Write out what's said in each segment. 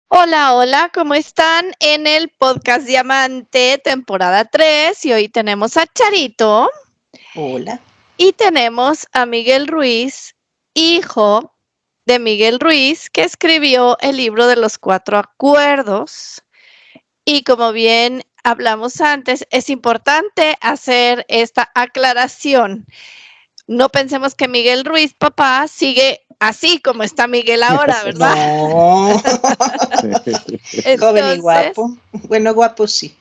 Hola, hola, ¿cómo están? En el podcast Diamante, temporada 3, y hoy tenemos a Charito Hola. y tenemos a Miguel Ruiz, hijo de Miguel Ruiz, que escribió el libro de los 4 acuerdos. Y como bien hablamos antes, es importante hacer esta aclaración. No pensemos que Miguel Ruiz, papá, sigue así como está Miguel ahora, ¿verdad? No. Joven y Entonces, guapo. Bueno, guapo sí.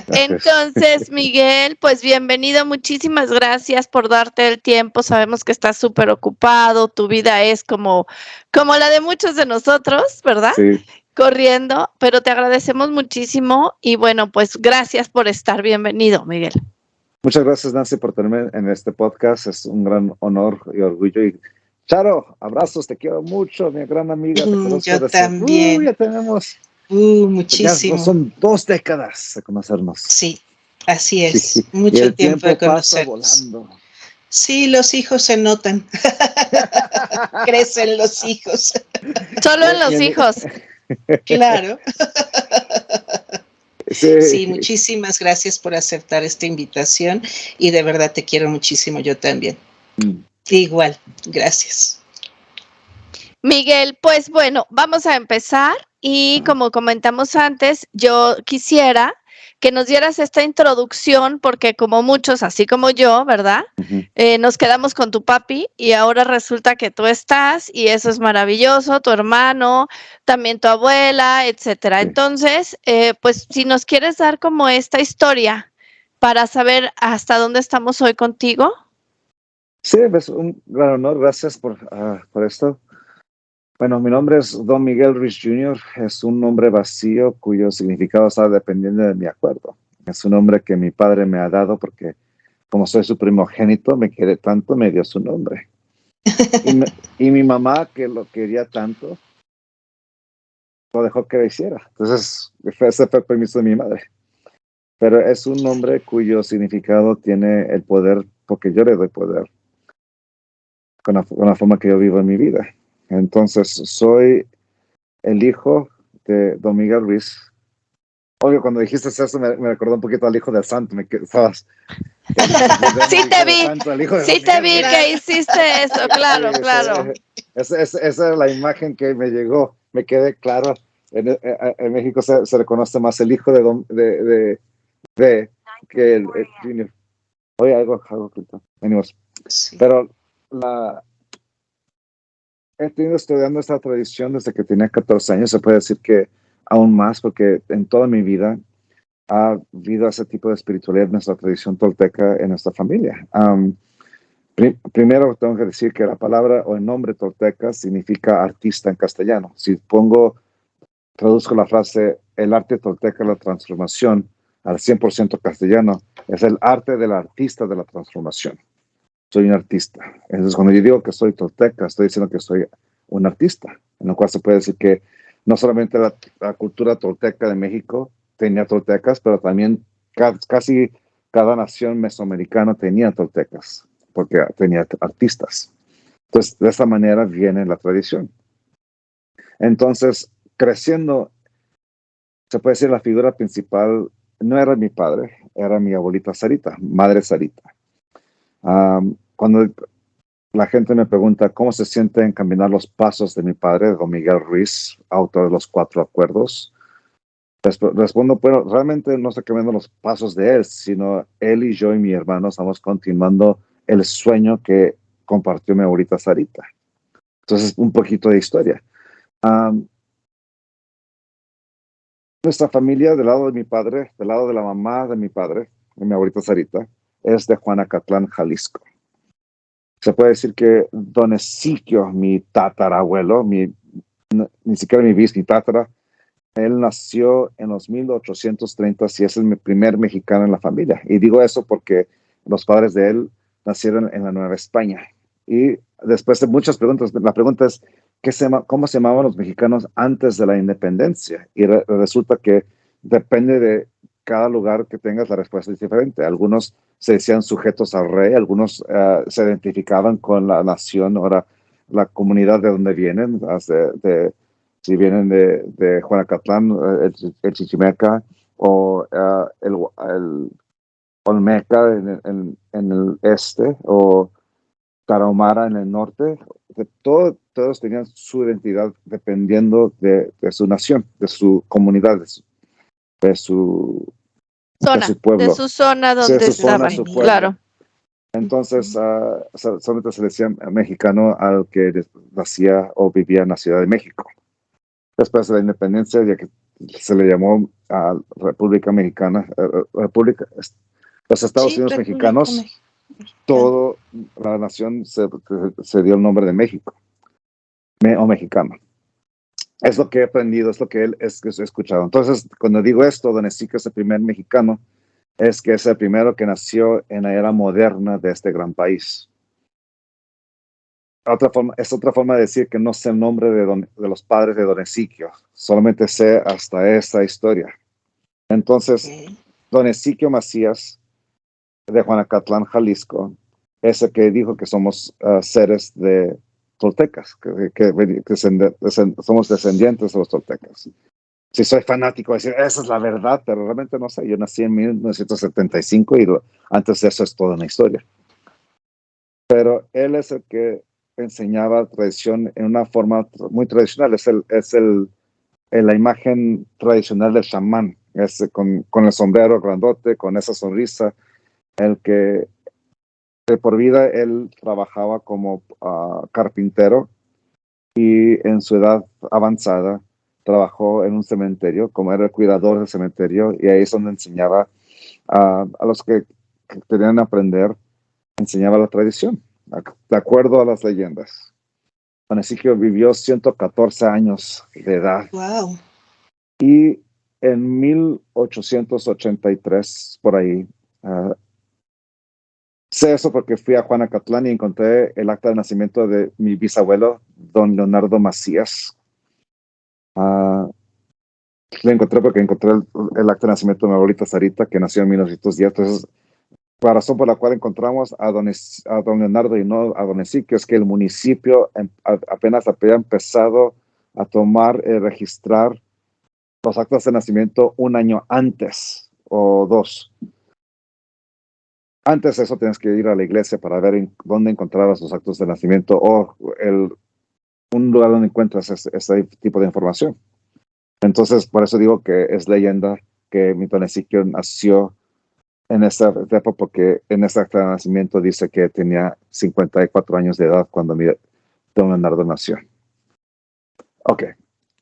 Entonces, Miguel, pues bienvenido, muchísimas gracias por darte el tiempo. Sabemos que estás súper ocupado, tu vida es como la de muchos de nosotros, ¿verdad? Sí, Corriendo, pero te agradecemos muchísimo y bueno, pues gracias por estar. Bienvenido, Miguel. muchas gracias Nancy por tenerme en este podcast. Es un gran honor y orgullo. Y Charo, abrazos, te quiero mucho, mi gran amiga. Te conozco Yo desde... también. ya tenemos... Ya Muchísimo. son 2 décadas de conocernos. Sí, así es. Sí, y Mucho el tiempo de pasa conocernos. volando. Sí, los hijos se notan. Crecen los hijos. Solo en los hijos. Claro. Sí. Sí, muchísimas gracias por aceptar esta invitación y de verdad te quiero muchísimo, yo también. Igual, gracias. Miguel, pues bueno, vamos a empezar y como comentamos antes, yo quisiera que nos dieras esta introducción porque como muchos, así como yo, ¿verdad? Nos quedamos con tu papi y ahora resulta que tú estás y eso es maravilloso, tu hermano, también tu abuela, etcétera. Sí. Entonces, pues si nos quieres dar como esta historia para saber hasta dónde estamos hoy contigo. Sí, es un gran honor. Gracias por esto. Bueno, mi nombre es Don Miguel Ruiz Jr. Es un nombre vacío cuyo significado está dependiendo de mi acuerdo. Es un nombre que mi padre me ha dado porque, como soy su primogénito, me quiere tanto, me dio su nombre. Y mi mamá, que lo quería tanto, lo dejó que lo hiciera. Entonces, ese fue el permiso de mi madre. Pero es un nombre cuyo significado tiene el poder, porque yo le doy poder con la forma que yo vivo en mi vida. Entonces, soy el hijo de Don Miguel Ruiz. Obvio, cuando dijiste eso me recordó un poquito al hijo del santo. Estabas... Sí te vi, santo, el hijo de sí Don te Miguel vi Ruiz. que hiciste eso, claro, Sí, claro. esa es la imagen que me llegó. Me quedé claro. En México se reconoce más el hijo de que el junior. Oye, algo venimos. Sí. Pero he tenido estudiando esta tradición desde que tenía 14 años. Se puede decir que aún más, porque en toda mi vida ha habido ese tipo de espiritualidad en nuestra tradición tolteca en nuestra familia. Primero tengo que decir que la palabra o el nombre tolteca significa artista en castellano. Si traduzco la frase el arte tolteca, la transformación, al 100% castellano, es el arte del artista de la transformación. Soy un artista. Entonces, cuando yo digo que soy tolteca, estoy diciendo que soy un artista, en lo cual se puede decir que no solamente la cultura tolteca de México tenía toltecas, pero también casi cada nación mesoamericana tenía toltecas, porque tenía artistas. Entonces, de esta manera viene la tradición. Entonces, creciendo, se puede decir la figura principal no era mi padre, era mi abuelita Sarita, madre Sarita. Cuando la gente me pregunta cómo se siente en caminar los pasos de mi padre, don Miguel Ruiz, autor de los 4 acuerdos, respondo, bueno, realmente no estoy caminando los pasos de él, sino él y yo y mi hermano estamos continuando el sueño que compartió mi abuelita Sarita. Entonces, un poquito de historia. Nuestra familia, del lado de mi padre, del lado de la mamá de mi padre, de mi abuelita Sarita, es de Juanacatlán, Jalisco. Se puede decir que don Ezequiel, mi tatarabuelo, ni siquiera mi bis, mi tatara, él nació en los 1830 y es el primer mexicano en la familia. Y digo eso porque los padres de él nacieron en la Nueva España. Y después de muchas preguntas, la pregunta es, ¿cómo se llamaban los mexicanos antes de la independencia? Y resulta que depende de cada lugar que tengas, la respuesta es diferente. Algunos se decían sujetos al rey, algunos se identificaban con la nación, ahora la comunidad de donde vienen, si vienen de Juanacatlán, el Chichimeca, o el Olmeca en el este, o Tarahumara en el norte, todos tenían su identidad dependiendo de su nación, de su comunidad, de su Zona, de pueblo. su zona Sí, de donde su zona, estaban, su pueblo. claro. Entonces, solamente se decía mexicano al que nacía o vivía en la Ciudad de México. Después de la independencia, ya que se le llamó a República Mexicana, los Estados Sí, Unidos República mexicanos, Mexicana. toda la nación se dio el nombre de México, o mexicano. Es lo que he aprendido, es lo que he escuchado. Entonces, cuando digo esto, Don Ezequiel es el primer mexicano, es que es el primero que nació en la era moderna de este gran país. Es otra forma de decir que no sé el nombre de los padres de Don Ezequiel, solamente sé hasta esa historia. Entonces, Don Ezequiel Macías, de Juanacatlán, Jalisco, es el que dijo que somos seres de toltecas, que somos descendientes de los toltecas. Si soy fanático de decir, esa es la verdad, pero realmente no sé. Yo nací en 1975 y antes de eso es toda una historia. Pero él es el que enseñaba tradición en una forma muy tradicional. Es la imagen tradicional del chamán, con el sombrero grandote, con esa sonrisa, el que por vida él trabajaba como carpintero y en su edad avanzada trabajó en un cementerio, como era el cuidador del cementerio, y ahí es donde enseñaba a los que querían aprender, enseñaba la tradición, de acuerdo a las leyendas. Don Ezequiel vivió 114 años de edad. Wow. Y en 1883, por ahí, sé eso porque fui a Juanacatlán y encontré el acta de nacimiento de mi bisabuelo, don Leonardo Macías. Le encontré porque encontré el acta de nacimiento de mi abuelita Sarita, que nació en 1910. Entonces, la razón por la cual encontramos a don Leonardo y no a don Ezequiel es que el municipio apenas había empezado a tomar, registrar los actas de nacimiento un año antes o dos. Antes de eso tienes que ir a la iglesia para ver dónde encontrabas los actos de nacimiento o un lugar donde encuentras ese tipo de información. Entonces, por eso digo que es leyenda que mi don Ezequiel nació en esta etapa, porque en esta acta de nacimiento dice que tenía 54 años de edad cuando don Leonardo nació. Ok.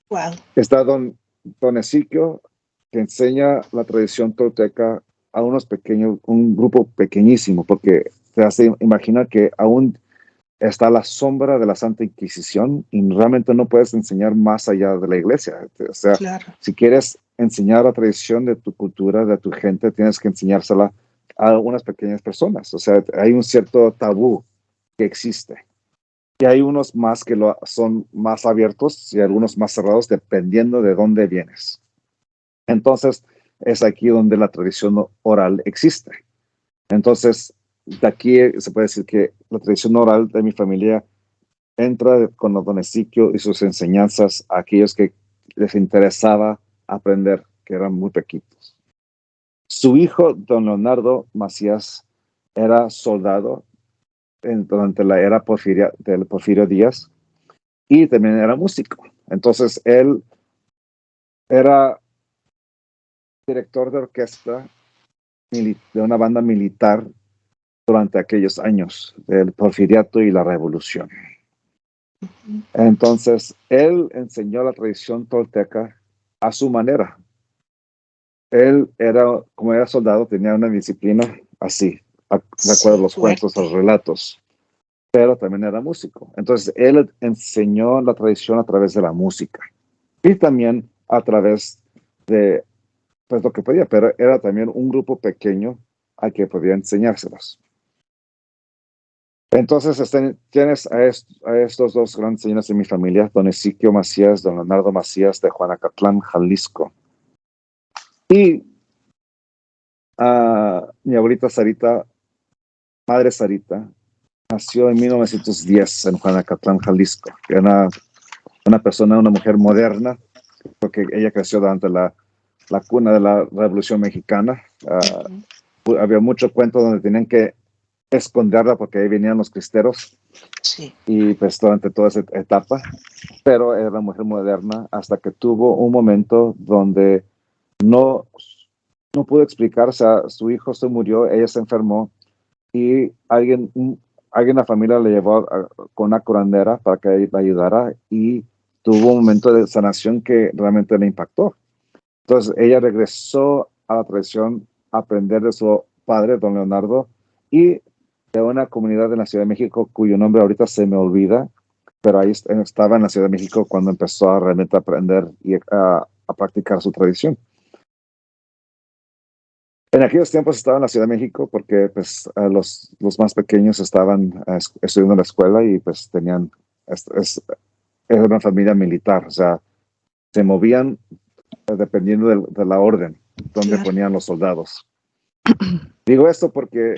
Wow. Está don Ezequiel, que enseña la tradición tolteca a un grupo pequeñísimo, porque te hace imaginar que aún está la sombra de la Santa Inquisición y realmente no puedes enseñar más allá de la iglesia. O sea, claro. Si quieres enseñar la tradición de tu cultura, de tu gente, tienes que enseñársela a unas pequeñas personas. O sea, hay un cierto tabú que existe. Y hay unos más que son más abiertos y algunos más cerrados dependiendo de dónde vienes. Entonces, es aquí donde la tradición oral existe. Entonces, de aquí se puede decir que la tradición oral de mi familia entra con don Ezequiel y sus enseñanzas a aquellos que les interesaba aprender, que eran muy pequeños. Su hijo, don Leonardo Macías, era soldado durante la era del Porfirio Díaz y también era músico. Entonces, él era director de orquesta de una banda militar durante aquellos años del porfiriato y la revolución. Entonces, él enseñó la tradición tolteca a su manera. Él como era soldado, tenía una disciplina así, de acuerdo a los cuentos, a los relatos, pero también era músico. Entonces, él enseñó la tradición a través de la música y también a través de pues lo que podía, pero era también un grupo pequeño al que podía enseñárselos. Entonces tienes a estos dos grandes señores de mi familia, don Ezequiel Macías, don Leonardo Macías de Juanacatlán, Jalisco. Y mi abuelita Sarita, madre Sarita, nació en 1910 en Juanacatlán, Jalisco. Era una persona, una mujer moderna, porque ella creció durante la cuna de la Revolución Mexicana. Había mucho cuento donde tenían que esconderla porque ahí venían los cristeros. Sí. Y pues durante toda esa etapa, pero era una mujer moderna hasta que tuvo un momento donde no pudo explicar, o sea, su hijo se murió, ella se enfermó y alguien de la familia le llevó con una curandera para que la ayudara y tuvo un momento de sanación que realmente le impactó. Entonces ella regresó a la tradición a aprender de su padre, don Leonardo, y de una comunidad en la Ciudad de México cuyo nombre ahorita se me olvida, pero ahí estaba en la Ciudad de México cuando empezó a realmente aprender y a practicar su tradición. En aquellos tiempos estaba en la Ciudad de México porque pues, los más pequeños estaban estudiando en la escuela y pues tenían, era una familia militar, o sea, se movían dependiendo de la orden donde ponían los soldados. Digo esto porque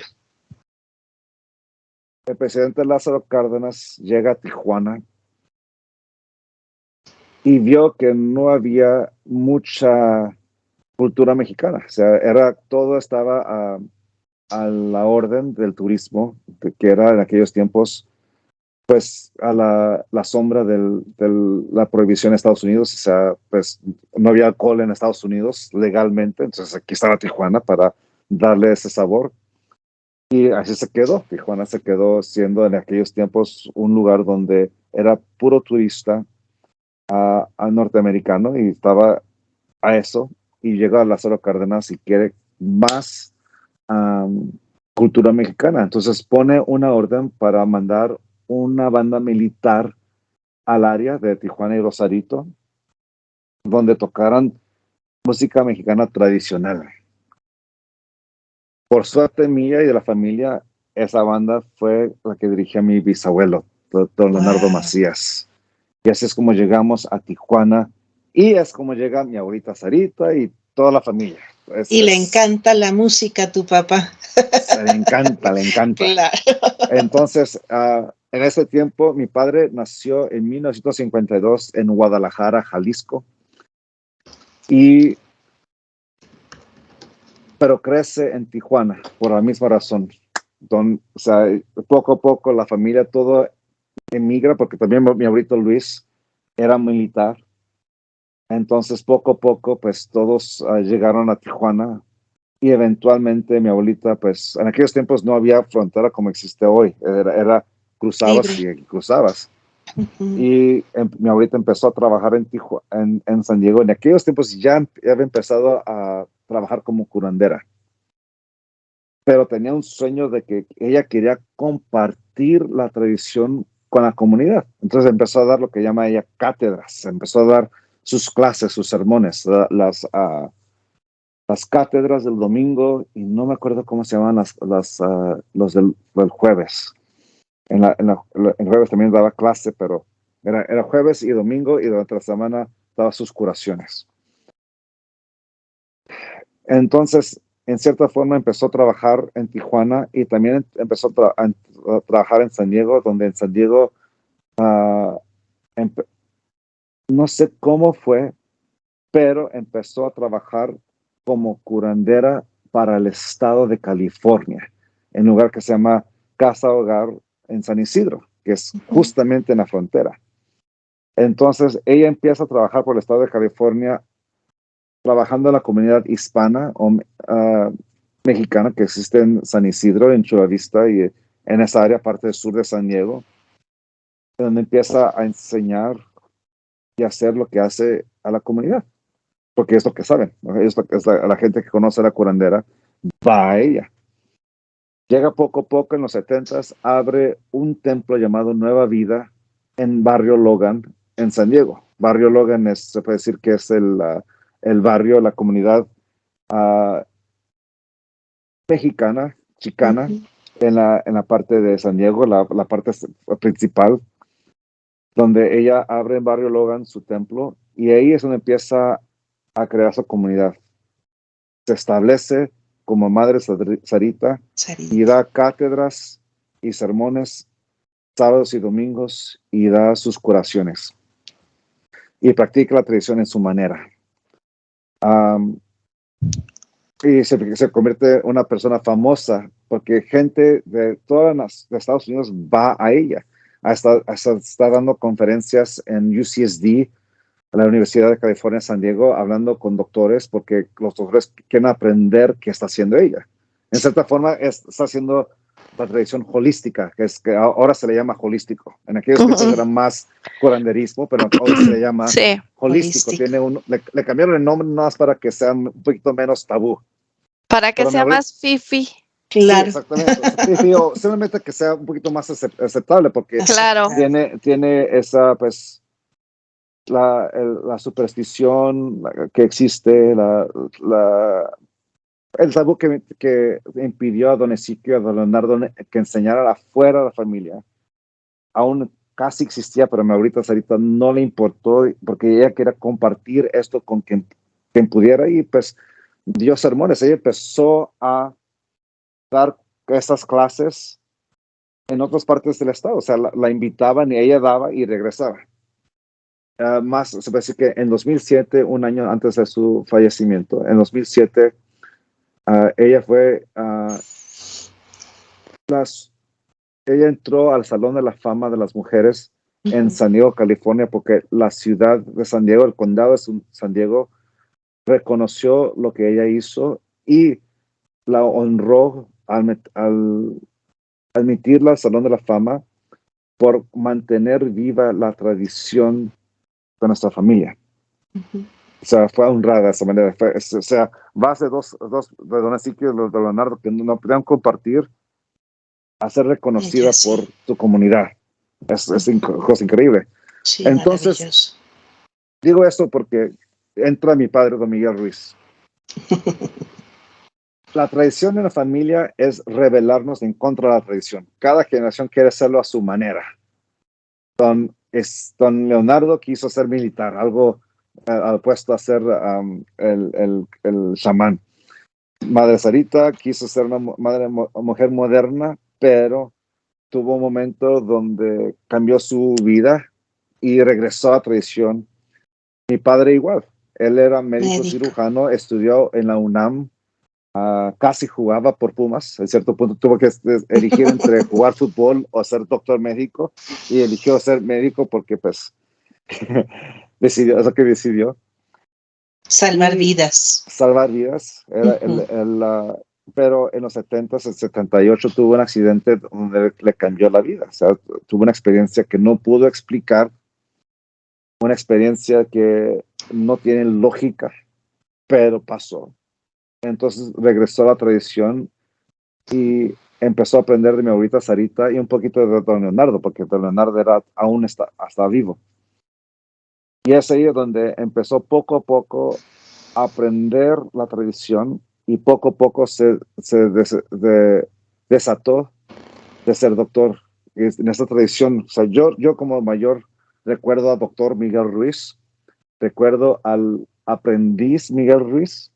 el presidente Lázaro Cárdenas llega a Tijuana y vio que no había mucha cultura mexicana. O sea, todo estaba a la orden del turismo, que era en aquellos tiempos, pues a la sombra de la prohibición en Estados Unidos. O sea, pues no había alcohol en Estados Unidos legalmente, entonces aquí estaba Tijuana para darle ese sabor. Y así se quedó. Tijuana se quedó siendo en aquellos tiempos un lugar donde era puro turista norteamericano y estaba a eso. Y llega Lázaro Cárdenas y quiere más cultura mexicana. Entonces pone una orden para mandar una banda militar al área de Tijuana y Rosarito, donde tocaran música mexicana tradicional. Por suerte mía y de la familia, esa banda fue la que dirigía mi bisabuelo, don Leonardo Macías. Y así es como llegamos a Tijuana y es como llega mi abuelita Sarita y toda la familia. Y le encanta la música a tu papá. Le encanta. Claro. Entonces, en ese tiempo, mi padre nació en 1952 en Guadalajara, Jalisco. Pero crece en Tijuana por la misma razón. O sea, poco a poco la familia todo emigra, porque también mi abuelito Luis era militar. Entonces, poco a poco, pues todos llegaron a Tijuana y eventualmente mi abuelita, pues en aquellos tiempos no había frontera como existe hoy. Era cruzabas libre. Y cruzabas. Y mi abuelita empezó a trabajar en San Diego. En aquellos tiempos ya había empezado a trabajar como curandera. Pero tenía un sueño de que ella quería compartir la tradición con la comunidad. Entonces empezó a dar lo que llama ella cátedras. Empezó a dar sus clases, sus sermones, las cátedras del domingo, y no me acuerdo cómo se llaman los del jueves. En jueves también daba clase, pero era jueves y domingo, y durante la semana daba sus curaciones. Entonces, en cierta forma, empezó a trabajar en Tijuana y también empezó a trabajar en San Diego, donde en San Diego, no sé cómo fue, pero empezó a trabajar como curandera para el estado de California, en un lugar que se llama Casa Hogar en San Isidro, que es justamente en la frontera. Entonces, ella empieza a trabajar por el estado de California, trabajando en la comunidad hispana o mexicana que existe en San Isidro, en Chula Vista y en esa área, parte del sur de San Diego, donde empieza a enseñar y hacer lo que hace a la comunidad, porque es lo que saben, ¿no? Es la gente que conoce a la curandera, va a ella. Llega poco a poco en los 70s, abre un templo llamado Nueva Vida en Barrio Logan, en San Diego. Barrio Logan se puede decir que es el barrio, la comunidad mexicana, chicana, en la parte de San Diego, la parte principal, donde ella abre en Barrio Logan su templo, y ahí es donde empieza a crear su comunidad. Se establece como Madre Sarita y da cátedras y sermones sábados y domingos y da sus curaciones. y practica la tradición en su manera. Y se convierte en una persona famosa porque gente de todas las de Estados Unidos va a ella. Hasta está dando conferencias en UCSD, la Universidad de California, San Diego, hablando con doctores porque los doctores quieren aprender qué está haciendo ella. En cierta forma, está haciendo la tradición holística, que ahora se le llama holístico. En aquellos tiempos era más curanderismo, pero hoy se le llama holístico. Le cambiaron el nombre nada más para que sea un poquito menos tabú. Para que sea más fifi. Claro. Sí, exactamente. Fifi, o simplemente que sea un poquito más aceptable, porque tiene esa, pues, la superstición que existe, el tabú que impidió a don Ezequiel, a don Leonardo, que enseñara afuera a la familia. Aún casi existía, pero ahorita no le importó, porque ella quería compartir esto con quien pudiera, y pues dio sermones. Ella empezó a dar esas clases en otras partes del estado. O sea, la invitaban y ella daba y regresaba. Más, se puede decir que en 2007, un año antes de su fallecimiento, en 2007, ella fue, ella entró al Salón de la Fama de las Mujeres en San Diego, California, porque la ciudad de San Diego, el condado de San Diego, reconoció lo que ella hizo y la honró al admitirla al Salón de la Fama por mantener viva la tradición de nuestra familia. O sea, fue honrada de esa manera. O sea, base de dos de don Ezequiel y de Leonardo que no podían compartir, a ser reconocida por tu comunidad. Es cosa increíble. Sí, entonces, digo esto porque entra mi padre, don Miguel Ruiz. La tradición de la familia es rebelarnos en contra de la tradición. Cada generación quiere hacerlo a su manera. Don Leonardo quiso ser militar, algo opuesto a ser el chamán. Madre Sarita quiso ser una mujer moderna, pero tuvo un momento donde cambió su vida y regresó a la tradición. Mi padre igual. Él era médico cirujano, estudió en la UNAM, casi jugaba por Pumas. En cierto punto tuvo que elegir entre jugar fútbol o ser doctor médico, y eligió ser médico porque pues decidió, es lo que decidió. Salvar vidas. Salvar vidas. Pero en los 70s, el 78, tuvo un accidente donde le cambió la vida. O sea, tuvo una experiencia que no pudo explicar, una experiencia que no tiene lógica, pero pasó. Entonces regresó a la tradición y empezó a aprender de mi abuelita Sarita y un poquito de don Leonardo, porque don Leonardo aún está vivo. Y es ahí donde empezó poco a poco a aprender la tradición, y poco a poco se desató de ser doctor en esta tradición. O sea, yo como mayor recuerdo al doctor Miguel Ruiz, recuerdo al aprendiz Miguel Ruiz,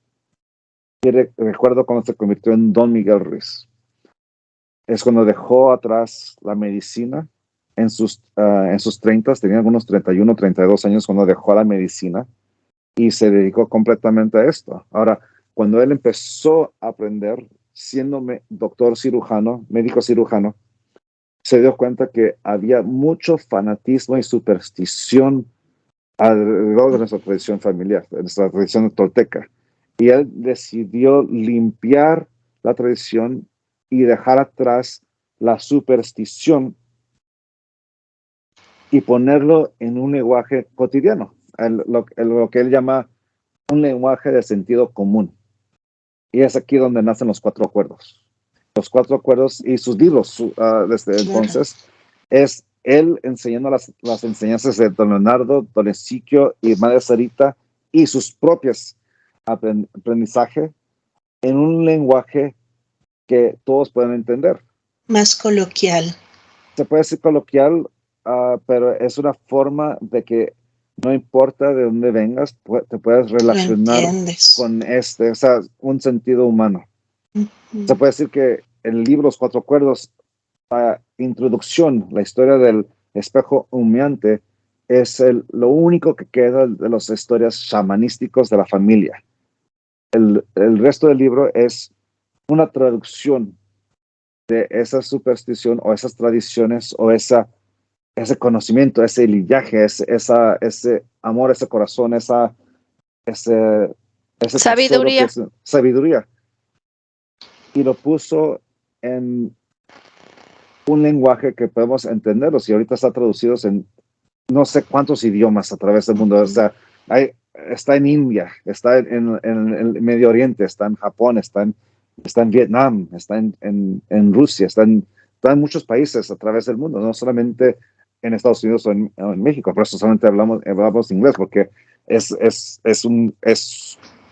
y recuerdo cuando se convirtió en don Miguel Ruiz. Es cuando dejó atrás la medicina en sus 30, tenía algunos 31, 32 años cuando dejó la medicina y se dedicó completamente a esto. Ahora, cuando él empezó a aprender, siendo doctor cirujano, médico cirujano, se dio cuenta que había mucho fanatismo y superstición alrededor de nuestra tradición familiar, de nuestra tradición tolteca. Y él decidió limpiar la tradición y dejar atrás la superstición y ponerlo en un lenguaje cotidiano, lo que él llama un lenguaje de sentido común. Y es aquí donde nacen los 4 acuerdos. Los 4 acuerdos y sus libros desde entonces es él enseñando las enseñanzas de don Leonardo, don Ezequiel y Madre Sarita y sus propios aprendizaje en un lenguaje que todos pueden entender. Más coloquial. Se puede decir coloquial, pero es una forma de que no importa de dónde vengas, te puedes relacionar con o sea, un sentido humano. Se puede decir que el libro Los 4 Acuerdos, la introducción, la historia del espejo humeante, es lo único que queda de las historias chamanísticas de la familia. El resto del libro es una traducción de esa superstición o esas tradiciones o ese conocimiento, ese lillaje, ese amor, ese corazón, ese Sabiduría. tesoro que es sabiduría. Y lo puso en un lenguaje que podemos entenderlos y ahorita está traducido en no sé cuántos idiomas a través del mundo. O sea, está en India, está en el Medio Oriente, está en Japón, está en Vietnam, está en Rusia, está en muchos países a través del mundo, no solamente en Estados Unidos o en México. Por eso solamente hablamos inglés, porque es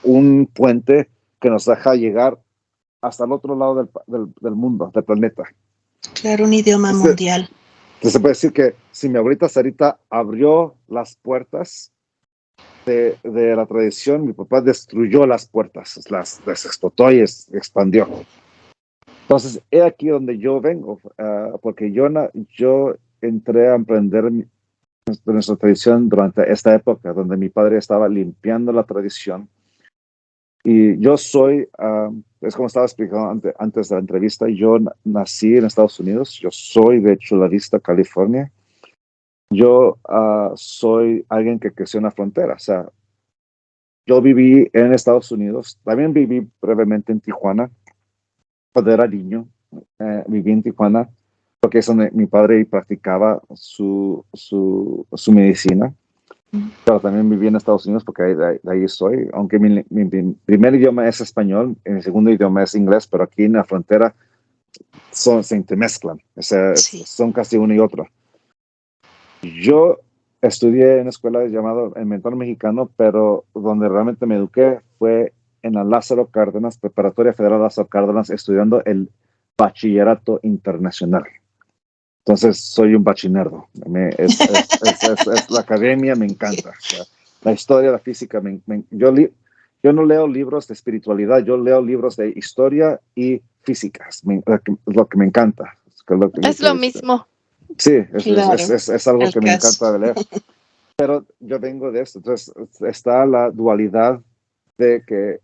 un puente que nos deja llegar hasta el otro lado del mundo, del planeta. Claro, un idioma mundial. Entonces se puede decir que si mi abuelita Sarita abrió las puertas de la tradición, mi papá destruyó las puertas, las explotó y expandió. Entonces, he aquí donde yo vengo, porque yo entré a emprender nuestra tradición durante esta época, donde mi padre estaba limpiando la tradición. Y yo soy, es como estaba explicando antes de la entrevista, yo nací en Estados Unidos, yo soy de Chula Vista, California. Yo soy alguien que creció en la frontera, o sea, yo viví en Estados Unidos, también viví brevemente en Tijuana, cuando era niño, viví en Tijuana, porque es donde mi padre practicaba su medicina. Pero también viví en Estados Unidos porque de ahí soy, aunque mi primer idioma es español, mi segundo idioma es inglés, pero aquí en la frontera se intermezclan, o sea, Sí. son casi uno y otro. Yo estudié en una escuela llamada El Mentor Mexicano, pero donde realmente me eduqué fue en la Lázaro Cárdenas, Preparatoria Federal Lázaro Cárdenas, estudiando el bachillerato internacional. Entonces, soy un bachinerdo. La academia me encanta. O sea, la historia, la física. Yo no leo libros de espiritualidad, yo leo libros de historia y físicas. Lo que me encanta. Es lo mismo. Sí, Claro, es algo que me encanta de leer. Pero yo vengo de esto. Entonces, está la dualidad de que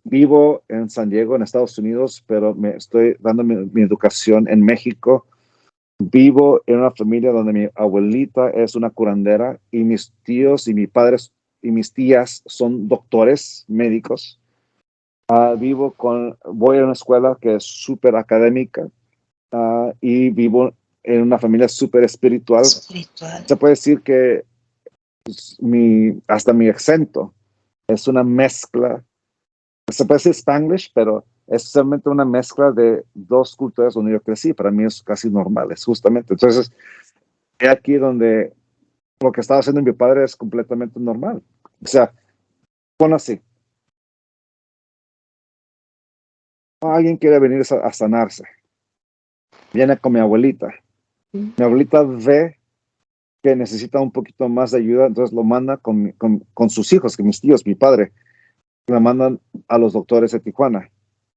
vivo en San Diego, en Estados Unidos, pero me estoy dando mi educación en México. Vivo en una familia donde mi abuelita es una curandera y mis tíos y mis padres y mis tías son doctores médicos. Voy a una escuela que es súper académica y vivo en una familia súper espiritual. Se puede decir que hasta mi acento es una mezcla. Se puede decir Spanglish, pero es solamente una mezcla de dos culturas donde yo crecí. Para mí es casi normal, es justamente. Entonces, es aquí donde lo que estaba haciendo mi padre es completamente normal. O sea, ponlo así. Alguien quiere venir a sanarse. Viene con mi abuelita. Mi abuelita ve que necesita un poquito más de ayuda, entonces lo manda con sus hijos, que mis tíos, mi padre, lo mandan a los doctores de Tijuana.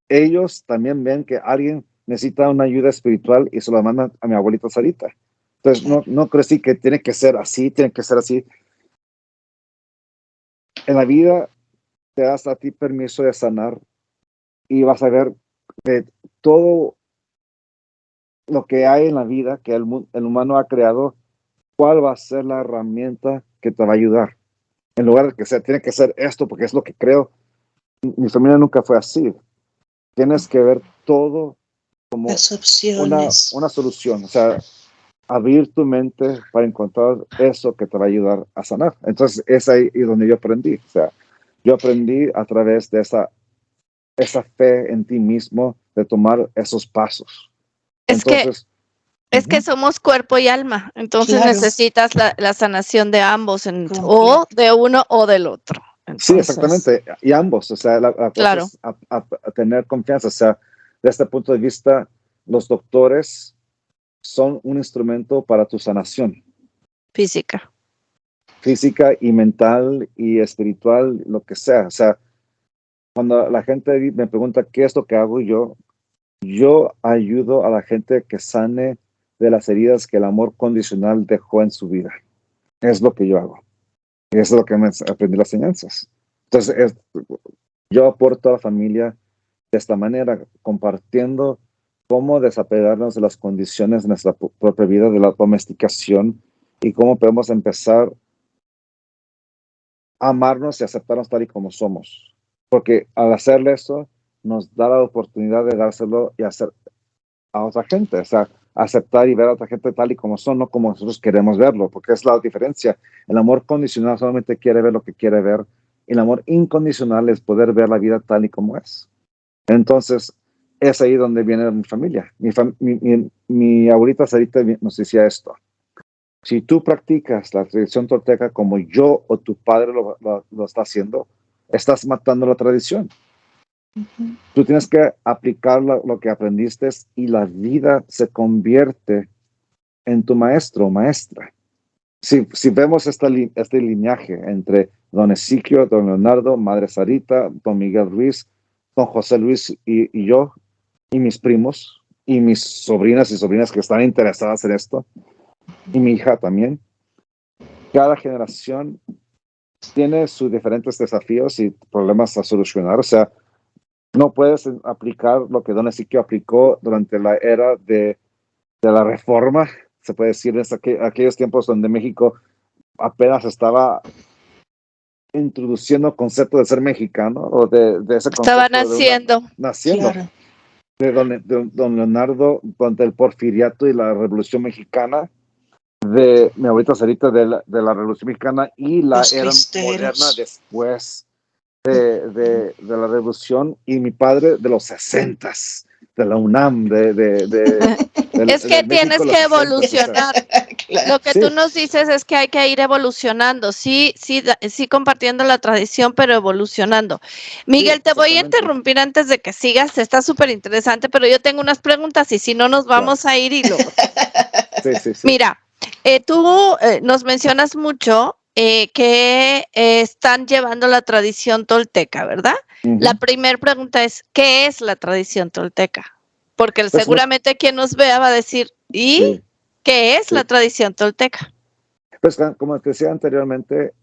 Ellos también ven que alguien necesita una ayuda espiritual y se lo mandan a mi abuelita Sarita. Entonces, no crecí que tiene que ser así, tiene que ser así. En la vida te das a ti permiso de sanar y vas a ver de todo lo que hay en la vida que el humano ha creado, cuál va a ser la herramienta que te va a ayudar. En lugar de que tiene que ser esto porque es lo que creo. Mi familia nunca fue así. Tienes que ver todo como una solución, o sea, abrir tu mente para encontrar eso que te va a ayudar a sanar. Entonces, es ahí donde yo aprendí. O sea, yo aprendí a través de esa fe en ti mismo, de tomar esos pasos. Es que somos cuerpo y alma, entonces necesitas la sanación de ambos, o de uno o del otro. Entonces, sí, exactamente, y ambos, o sea, la cosa es a tener confianza, o sea, desde este punto de vista, los doctores son un instrumento para tu sanación. Física y mental y espiritual, lo que sea. O sea, cuando la gente me pregunta qué es lo que hago yo ayudo a la gente que sane de las heridas que el amor condicional dejó en su vida. es lo que yo hago. Y eso es lo que me aprendí las enseñanzas. Entonces, yo aporto a la familia de esta manera, compartiendo cómo desapegarnos de las condiciones de nuestra propia vida, de la domesticación, y cómo podemos empezar a amarnos y aceptarnos tal y como somos. Porque al hacerle eso, nos da la oportunidad de dárselo y hacer a otra gente, o sea, aceptar y ver a otra gente tal y como son, no como nosotros queremos verlo, porque es la diferencia. El amor condicional solamente quiere ver lo que quiere ver, y el amor incondicional es poder ver la vida tal y como es. Entonces, es ahí donde viene mi familia. Mi abuelita Sarita nos decía esto: si tú practicas la tradición tolteca como yo o tu padre lo está haciendo, estás matando la tradición. Tú tienes que aplicar lo que aprendiste, y la vida se convierte en tu maestro o maestra. Si vemos este lineaje entre don Ezequiel, don Leonardo, madre Sarita, don Miguel Ruiz, don José Luis y yo, y mis primos, y mis sobrinas y sobrinas que están interesadas en esto, y mi hija también, cada generación tiene sus diferentes desafíos y problemas a solucionar. O sea, no puedes aplicar lo que don Ezequiel aplicó durante la era de la reforma, se puede decir, en aquellos tiempos donde México apenas estaba introduciendo el concepto de ser mexicano, o de ese Estaba concepto naciendo. naciendo, Claro. de don Leonardo, durante el porfiriato y la Revolución Mexicana, de mi abuelita Sarita de la Revolución Mexicana y la Los era moderna cristeros. después de la Revolución, y mi padre de los 60s, de la UNAM, Es que de México tienes los que 60s, o sea, evolucionar. Claro. Lo que sí, tú nos dices es que hay que ir evolucionando, sí, sí, sí compartiendo la tradición, pero evolucionando. sí, Miguel, te voy a exactamente. interrumpir antes de que sigas, está súper interesante, pero yo tengo unas preguntas y si no nos Claro. vamos a ir y luego. Sí, sí, sí. Mira, tú nos mencionas mucho que están llevando la tradición tolteca, ¿verdad? La primera pregunta es, ¿qué es la tradición tolteca? Porque Pues, seguramente quien nos vea va a decir, ¿y sí, qué es sí. la tradición tolteca? Pues como te decía anteriormente,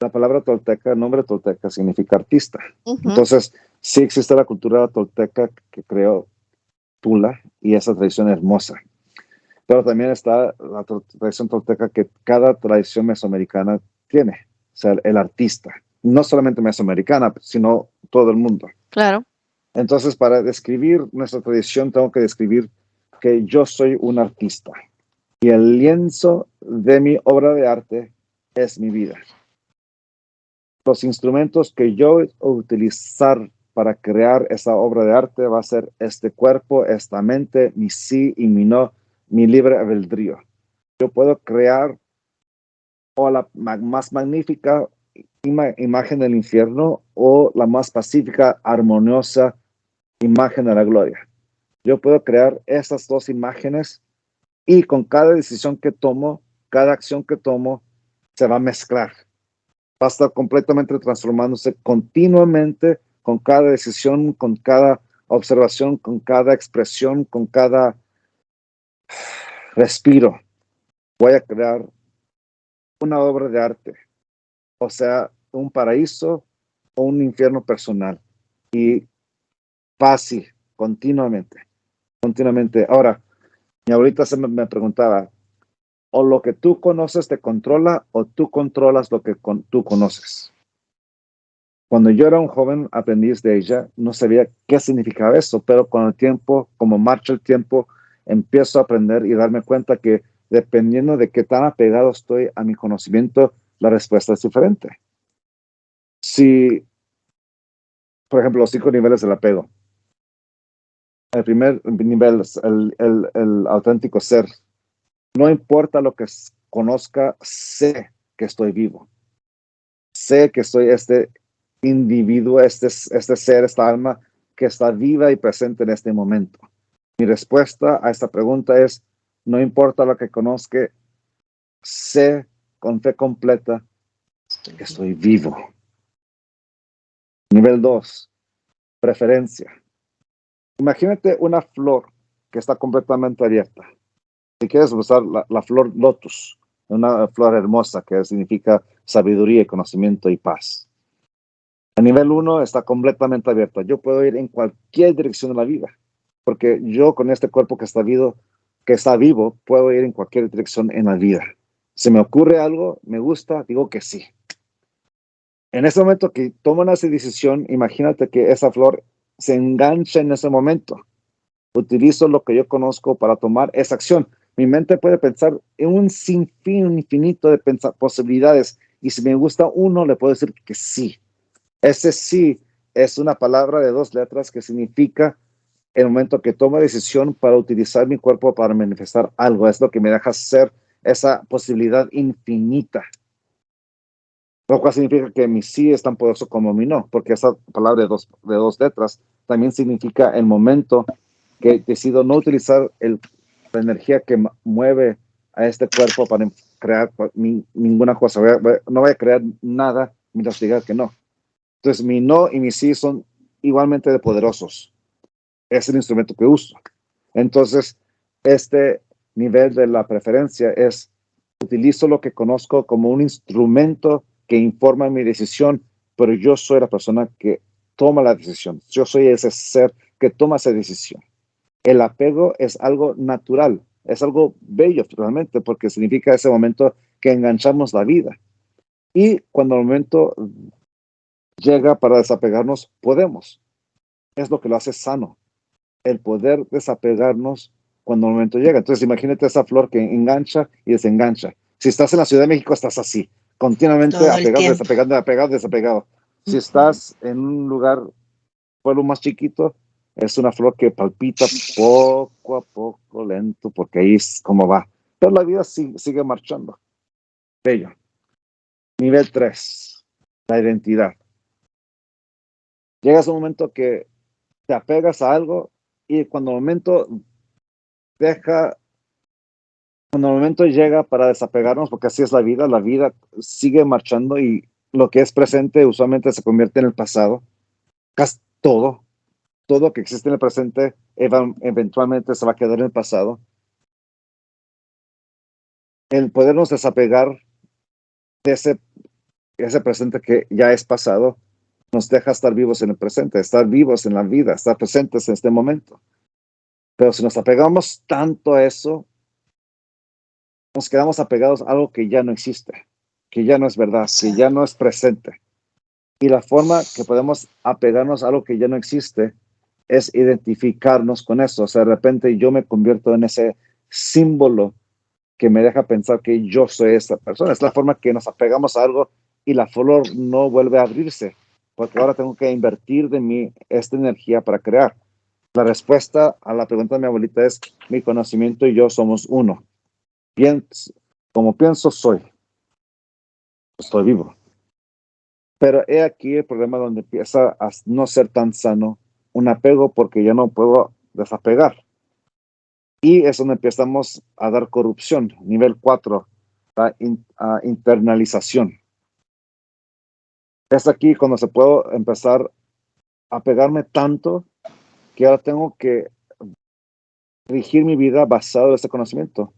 la palabra tolteca, el nombre tolteca significa artista. Entonces, sí existe la cultura tolteca que creó Tula, y esa tradición hermosa. Pero también está la tradición tolteca que cada tradición mesoamericana tiene. O sea, el artista. No solamente mesoamericana, sino todo el mundo. Claro. Entonces, para describir nuestra tradición, tengo que describir que yo soy un artista. Y el lienzo de mi obra de arte es mi vida. Los instrumentos que yo voy a utilizar para crear esa obra de arte va a ser este cuerpo, esta mente, mi sí y mi no, mi libre albedrío. Yo puedo crear o la más magnífica imagen del infierno, o la más pacífica, armoniosa imagen de la gloria. Yo puedo crear esas dos imágenes, y con cada decisión que tomo, cada acción que tomo, se va a mezclar. Va a estar completamente transformándose continuamente, con cada decisión, con cada observación, con cada expresión, con cada respiro. Voy a crear una obra de arte, o sea, un paraíso o un infierno personal. Y va así, continuamente, continuamente. Ahora, mi abuelita me preguntaba, o lo que tú conoces te controla, o tú controlas lo que tú conoces. Cuando yo era un joven aprendiz de ella, no sabía qué significaba eso, pero con el tiempo, como marcha el tiempo, empiezo a aprender y darme cuenta que dependiendo de qué tan apegado estoy a mi conocimiento, la respuesta es diferente. Si, por ejemplo, los 5 niveles del apego. El primer nivel es el auténtico ser. No importa lo que conozca, sé que estoy vivo. Sé que soy este individuo, este ser, esta alma que está viva y presente en este momento. Mi respuesta a esta pregunta es, no importa lo que conozca, sé con fe completa que estoy vivo. Nivel 2, preferencia. Imagínate una flor que está completamente abierta. Si quieres usar la flor lotus, una flor hermosa que significa sabiduría, conocimiento y paz. El nivel 1 está completamente abierto. Yo puedo ir en cualquier dirección de la vida, porque yo con este cuerpo que está vivo, puedo ir en cualquier dirección en la vida. Si me ocurre algo, me gusta, digo que sí. En ese momento que toman esa decisión, imagínate que esa flor se engancha en ese momento. Utilizo lo que yo conozco para tomar esa acción. Mi mente puede pensar en un sinfín, un infinito de posibilidades, y si me gusta uno, le puedo decir que sí. Ese sí es una palabra de 2 letras que significa el momento que tomo decisión para utilizar mi cuerpo para manifestar algo. Es lo que me deja ser esa posibilidad infinita. Lo cual significa que mi sí es tan poderoso como mi no, porque esa palabra de dos letras también significa el momento que decido no utilizar la energía que mueve a este cuerpo para crear ninguna cosa. No voy a crear nada mientras diga que no. Entonces, mi no y mi sí son igualmente de poderosos. Es el instrumento que uso. Entonces, este nivel de la preferencia es, utilizo lo que conozco como un instrumento que informa mi decisión, pero yo soy la persona que toma la decisión. Yo soy ese ser que toma esa decisión. El apego es algo natural, es algo bello realmente, porque significa ese momento que enganchamos la vida. Y cuando el momento llega para desapegarnos, podemos. Es lo que lo hace sano, el poder desapegarnos cuando el momento llega. Entonces imagínate esa flor que engancha y desengancha. Si estás en la Ciudad de México, estás así, continuamente apegado, desapegado, apegado, desapegado. Si estás en un pueblo más chiquito, es una flor que palpita poco a poco, lento, porque ahí es como va. Pero la vida sigue marchando. Bello. Nivel 3, la identidad. Llegas a un momento que te apegas a algo y cuando el momento llega para desapegarnos, porque así es la vida sigue marchando y lo que es presente usualmente se convierte en el pasado. Casi todo que existe en el presente eventualmente se va a quedar en el pasado. El podernos desapegar de ese presente que ya es pasado nos deja estar vivos en el presente, estar vivos en la vida, estar presentes en este momento. Pero si nos apegamos tanto a eso, nos quedamos apegados a algo que ya no existe, que ya no es verdad, que ya no es presente. Y la forma que podemos apegarnos a algo que ya no existe es identificarnos con eso. O sea, de repente yo me convierto en ese símbolo que me deja pensar que yo soy esa persona. Es la forma que nos apegamos a algo y la flor no vuelve a abrirse, porque ahora tengo que invertir de mí esta energía para crear. La respuesta a la pregunta de mi abuelita es: mi conocimiento y yo somos uno. Como pienso, estoy vivo. Pero he aquí el problema donde empieza a no ser tan sano un apego, porque ya no puedo desapegar. Y es donde empezamos a dar corrupción. Nivel 4, la internalización. Es aquí cuando se puede empezar a pegarme tanto que ahora tengo que dirigir mi vida basado en este conocimiento.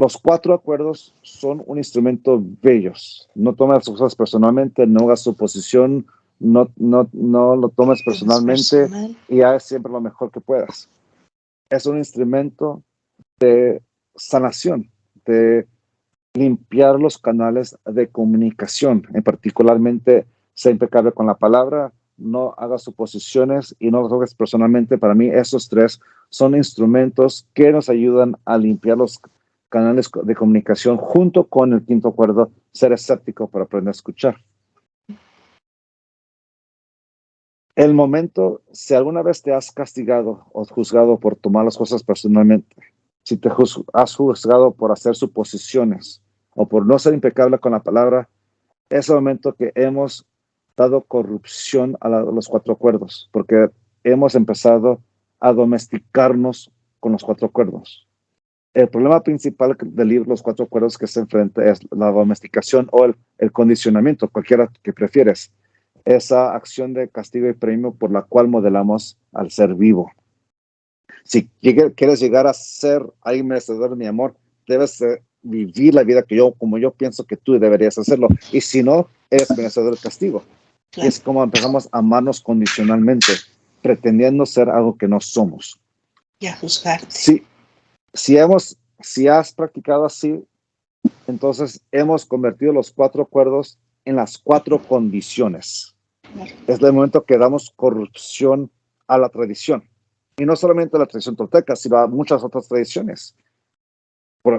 Los 4 acuerdos son un instrumento bellos. No tomes las cosas personalmente, no hagas suposición, no lo tomes personalmente y haz siempre lo mejor que puedas. Es un instrumento de sanación, de limpiar los canales de comunicación, en particularmente sea impecable con la palabra, no hagas suposiciones y no lo toques personalmente. Para mí esos 3 son instrumentos que nos ayudan a limpiar los canales de comunicación, junto con el 5º acuerdo, ser escéptico para aprender a escuchar. El momento, si alguna vez te has castigado o juzgado por tomar las cosas personalmente, si te has juzgado por hacer suposiciones o por no ser impecable con la palabra, es el momento que hemos dado corrupción a los 4 acuerdos, porque hemos empezado a domesticarnos con los 4 acuerdos. El problema principal del libro Los 4 acuerdos que se enfrenta es la domesticación o el condicionamiento, cualquiera que prefieres. Esa acción de castigo y premio por la cual modelamos al ser vivo. Si quieres llegar a ser alguien merecedor de mi amor, debes vivir la vida como yo pienso que tú deberías hacerlo. Y si no, eres merecedor del castigo. Claro. Y es como empezamos a amarnos condicionalmente, pretendiendo ser algo que no somos. Y a juzgarte. Si has practicado así, entonces hemos convertido los 4 acuerdos en las 4 condiciones. Es el momento que damos corrupción a la tradición. Y no solamente a la tradición tolteca, sino a muchas otras tradiciones.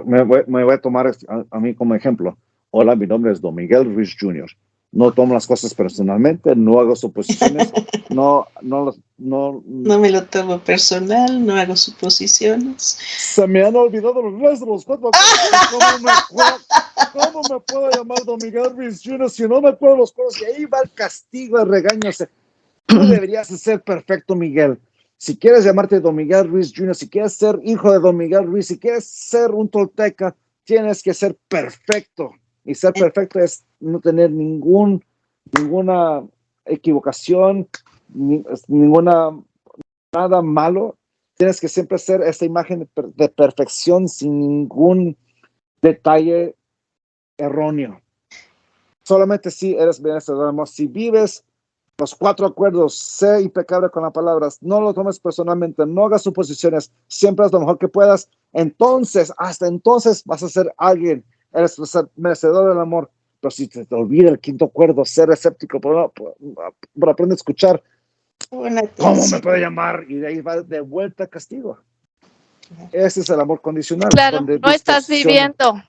Me voy a tomar a mí como ejemplo. Hola, mi nombre es Don Miguel Ruiz Jr. No tomo las cosas personalmente, no hago suposiciones, no me lo tomo personal, no hago suposiciones. Se me han olvidado los restos de los 4 acuerdos. ¿Cómo me puedo llamar Don Miguel Ruiz Jr. si no me acuerdo los acuerdos? Y ahí va el castigo, el regaño. Tú deberías ser perfecto, Miguel. Si quieres llamarte Don Miguel Ruiz Jr., si quieres ser hijo de Don Miguel Ruiz, si quieres ser un tolteca, tienes que ser perfecto. Y ser perfecto es no tener ninguna equivocación, nada malo. Tienes que siempre ser esa imagen de perfección sin ningún detalle erróneo. Solamente si eres merecedor de amor. Si vives los 4 acuerdos, sé impecable con las palabras, no lo tomes personalmente, no hagas suposiciones, siempre haz lo mejor que puedas, entonces, hasta entonces vas a ser alguien, eres merecedor del amor. Pero si te olvida el 5º acuerdo, ser escéptico, por aprender a escuchar, ¿cómo me puede llamar? Y de ahí va de vuelta al castigo. Ese es el amor condicional. Claro, no estás viviendo,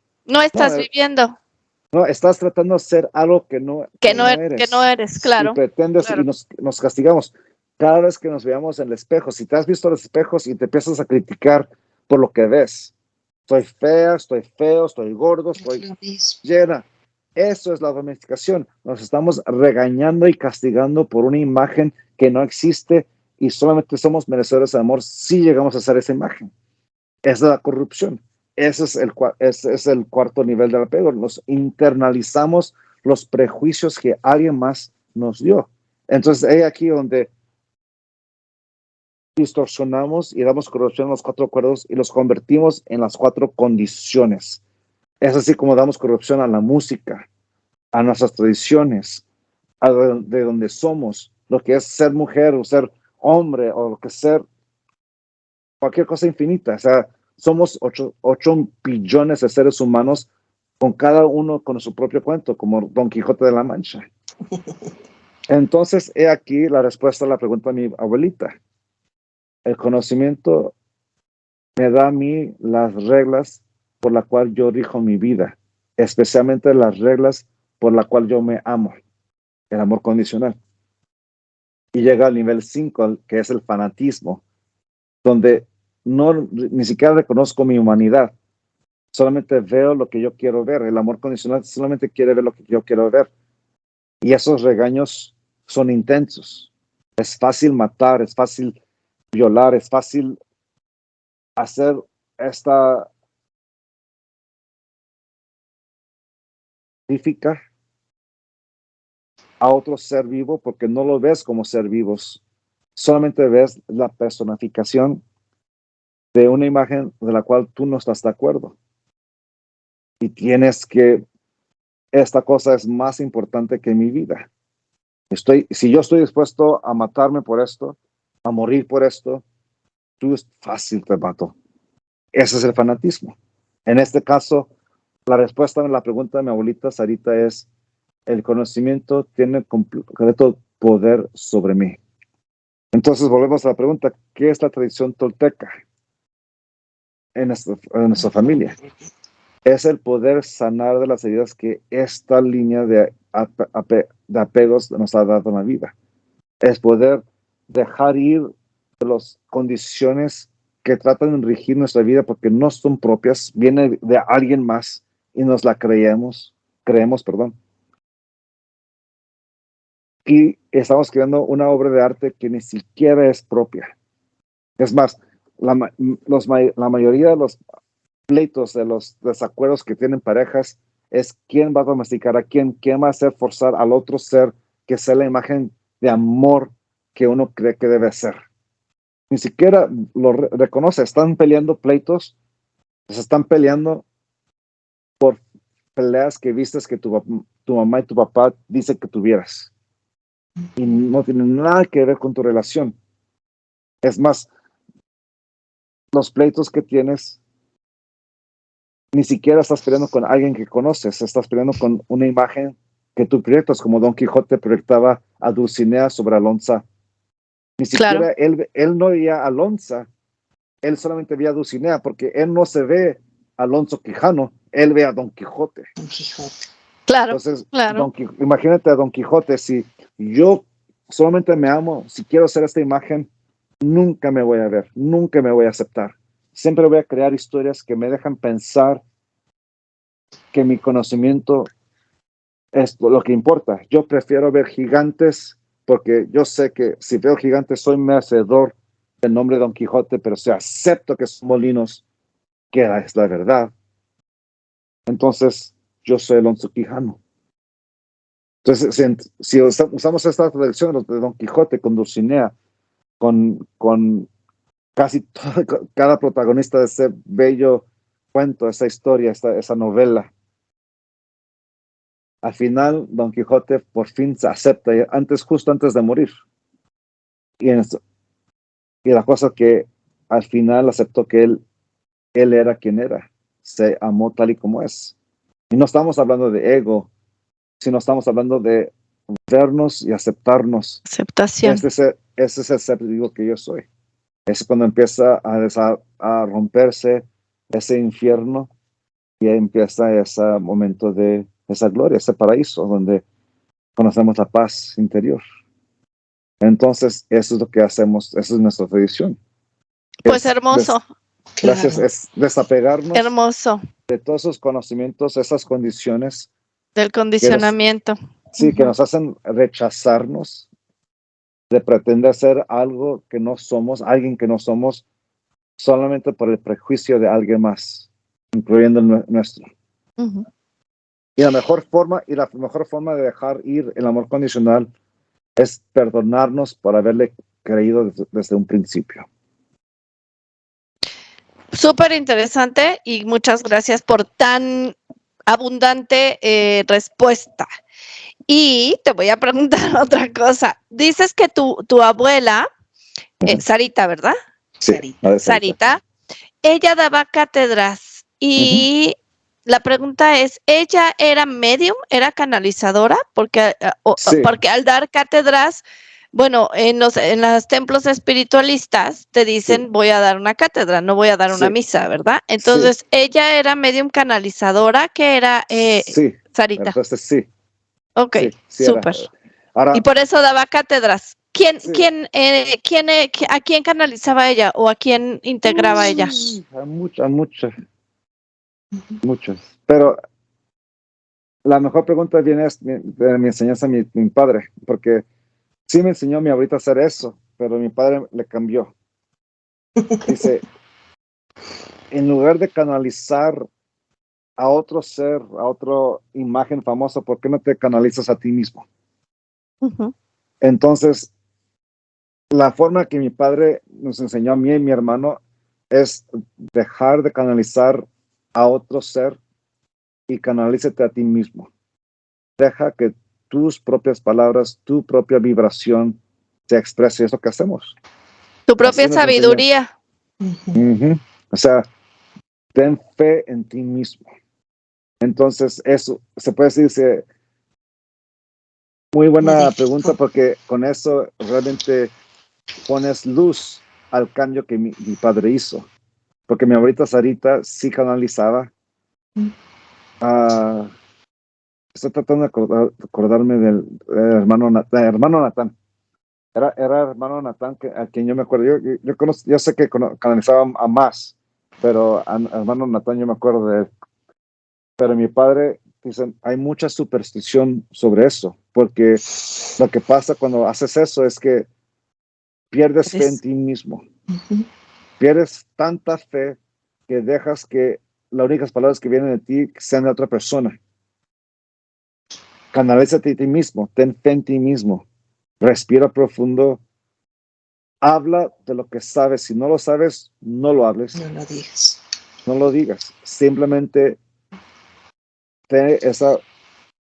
No, estás tratando de ser algo que no eres, claro. Y pretendes, claro. Y nos castigamos. Cada vez que nos veamos en el espejo, si te has visto los espejos y te empiezas a criticar por lo que ves, estoy fea, estoy feo, estoy gordo, estoy llena. Eso es la domesticación. Nos estamos regañando y castigando por una imagen que no existe y solamente somos merecedores de amor si llegamos a hacer esa imagen. Esa es la corrupción. Ese es el 4º nivel del apego. Nos internalizamos los prejuicios que alguien más nos dio. Entonces, es aquí donde distorsionamos y damos corrupción a los 4 acuerdos y los convertimos en las 4 condiciones. Es así como damos corrupción a la música, a nuestras tradiciones, de donde somos, lo que es ser mujer o ser hombre o lo que es ser cualquier cosa infinita. O sea, somos 8 billones de seres humanos, con cada uno con su propio cuento, como Don Quijote de la Mancha. Entonces, he aquí la respuesta a la pregunta de mi abuelita. El conocimiento me da a mí las reglas por las cuales yo rijo mi vida, especialmente las reglas por las cuales yo me amo, el amor condicional. Y llega al nivel 5, que es el fanatismo, donde ni siquiera reconozco mi humanidad, solamente veo lo que yo quiero ver. El amor condicional solamente quiere ver lo que yo quiero ver. Y esos regaños son intensos. Es fácil matar, es fácil violar, es fácil hacer esta crítica a otro ser vivo porque no lo ves como ser vivos. Solamente ves la personificación de una imagen de la cual tú no estás de acuerdo. Y tienes que, esta cosa es más importante que mi vida. Si yo estoy dispuesto a matarme por esto, a morir por esto, tú es fácil, te mato. Ese es el fanatismo. En este caso, la respuesta a la pregunta de mi abuelita Sarita es: el conocimiento tiene completo poder sobre mí. Entonces volvemos a la pregunta: ¿qué es la tradición tolteca en nuestra familia? Es el poder sanar de las heridas que esta línea de apegos nos ha dado en la vida. Es poder dejar ir de las condiciones que tratan de regir nuestra vida porque no son propias, viene de alguien más y nos la creemos, y estamos creando una obra de arte que ni siquiera es propia. Es más, la mayoría de los pleitos, de los desacuerdos que tienen parejas, es quién va a domesticar a quién va a hacer forzar al otro ser que sea la imagen de amor que uno cree que debe ser. Ni siquiera lo reconoce. Están peleando pleitos, se están peleando peleas que vistes que tu mamá y tu papá dicen que tuvieras. Y no tiene nada que ver con tu relación. Es más, los pleitos que tienes, ni siquiera estás peleando con alguien que conoces, estás peleando con una imagen que tú proyectas, como Don Quijote proyectaba a Dulcinea sobre Alonso. Ni siquiera él no veía a Alonso, él solamente veía a Dulcinea, porque él no se ve a Alonso Quijano, él ve a Don Quijote. Don Quijote. Claro, Entonces, claro. imagínate a Don Quijote, si yo solamente me amo, si quiero hacer esta imagen, nunca me voy a ver, nunca me voy a aceptar. Siempre voy a crear historias que me dejan pensar que mi conocimiento es lo que importa. Yo prefiero ver gigantes porque yo sé que si veo gigantes soy merecedor del nombre de Don Quijote, pero si acepto que son molinos, que es la verdad, entonces yo soy Alonso Quijano. Entonces, si usamos esta tradición de Don Quijote con Dulcinea, con casi cada protagonista de ese bello cuento, esa historia, esa novela, al final Don Quijote por fin se acepta, justo antes de morir. Y la cosa que al final aceptó que él era quien era, se amó tal y como es. Y no estamos hablando de ego, sino estamos hablando de vernos y aceptarnos. Aceptación. Ese es el ser digo que yo soy. Es cuando empieza a romperse ese infierno y empieza ese momento de esa gloria, ese paraíso donde conocemos la paz interior. Entonces, eso es lo que hacemos, esa es nuestra tradición. Pues hermoso. Gracias, es desapegarnos hermoso de todos esos conocimientos, esas condiciones. Del condicionamiento. Que nos hacen rechazarnos, de pretender ser algo que no somos, alguien que no somos, solamente por el prejuicio de alguien más, incluyendo el nuestro. Y la mejor forma de dejar ir el amor condicional es perdonarnos por haberle creído desde un principio. Súper interesante y muchas gracias por tan abundante respuesta. Y te voy a preguntar otra cosa. Dices que tu abuela, Sarita, ¿verdad? Sí, Sarita, ella daba cátedras y la pregunta es, ¿ella era medium, era canalizadora? Porque al dar cátedras, bueno, en los templos espiritualistas te dicen voy a dar una cátedra, no voy a dar una misa, ¿verdad? Entonces, ¿ella era medium canalizadora? ¿Qué era Sarita? Entonces sí. Ok, súper. Y por eso daba cátedras. ¿A quién canalizaba ella o a quién integraba ella? A muchos. Pero la mejor pregunta viene de mi enseñanza mi padre, porque sí me enseñó mi abuelita a hacer eso, pero mi padre le cambió. Dice, en lugar de canalizar a otro ser, a otra imagen famosa, ¿por qué no te canalizas a ti mismo? Entonces, la forma que mi padre nos enseñó a mí y mi hermano es dejar de canalizar a otro ser y canalízate a ti mismo. Deja que tus propias palabras, tu propia vibración se exprese. Es lo que hacemos. Tu propia sabiduría. O sea, ten fe en ti mismo. Entonces, eso se puede decir, muy buena pregunta, porque con eso realmente pones luz al cambio que mi padre hizo. Porque mi abuelita Sarita sí canalizaba. Estoy tratando de acordarme del hermano Natán. Era hermano Natán a quien yo me acuerdo. Yo sé que canalizaba a más, pero hermano Natán yo me acuerdo de él. Pero mi padre, dicen, hay mucha superstición sobre eso, porque lo que pasa cuando haces eso es que pierdes fe en ti mismo. Pierdes tanta fe que dejas que las únicas palabras que vienen de ti sean de otra persona. Canalízate a ti mismo, ten fe en ti mismo, respira profundo, habla de lo que sabes. Si no lo sabes, no lo hables. No lo digas. No lo digas. Simplemente ten esa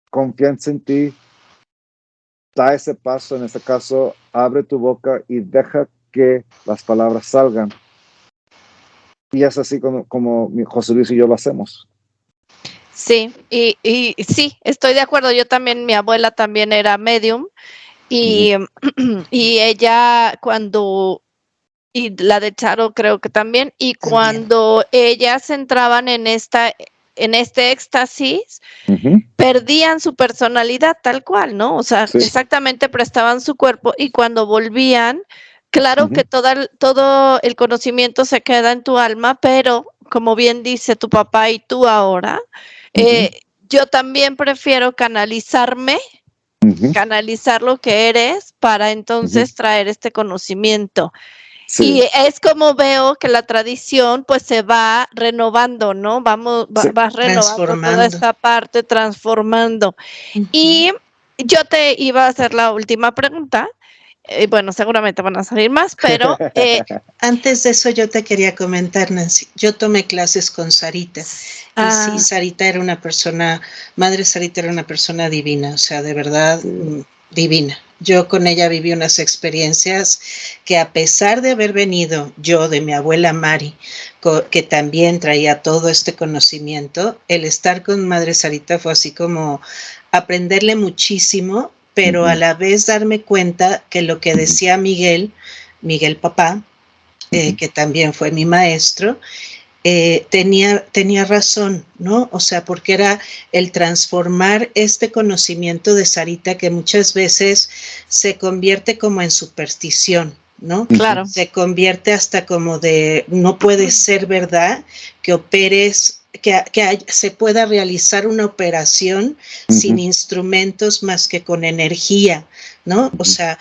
confianza en ti, da ese paso, en este caso, abre tu boca y deja que las palabras salgan. Y es así como José Luis y yo lo hacemos. Sí, y sí, estoy de acuerdo. Yo también, mi abuela también era medium y, y ella y la de Charo creo que también, y cuando ellas entraban en este éxtasis, perdían su personalidad tal cual, ¿no? O sea, exactamente prestaban su cuerpo y cuando volvían, claro que todo el conocimiento se queda en tu alma, pero como bien dice tu papá y tú ahora, yo también prefiero canalizar lo que eres para entonces traer este conocimiento. Sí. Y es como veo que la tradición pues se va renovando, ¿no? Vas renovando toda esta parte, transformando. Y yo te iba a hacer la última pregunta. Bueno, seguramente van a salir más, pero... Antes de eso yo te quería comentar, Nancy, yo tomé clases con Sarita. Y sí, Sarita era una persona, Madre Sarita era una persona divina, o sea, de verdad divina. Yo con ella viví unas experiencias que a pesar de haber venido yo de mi abuela Mari, que también traía todo este conocimiento, el estar con Madre Sarita fue así como aprenderle muchísimo, pero a la vez darme cuenta que lo que decía Miguel papá, que también fue mi maestro, tenía razón, ¿no? O sea, porque era el transformar este conocimiento de Sarita que muchas veces se convierte como en superstición, ¿no? Claro. Se convierte hasta como de, no puede ser verdad que operes, que se pueda realizar una operación sin instrumentos más que con energía, ¿no? O sea,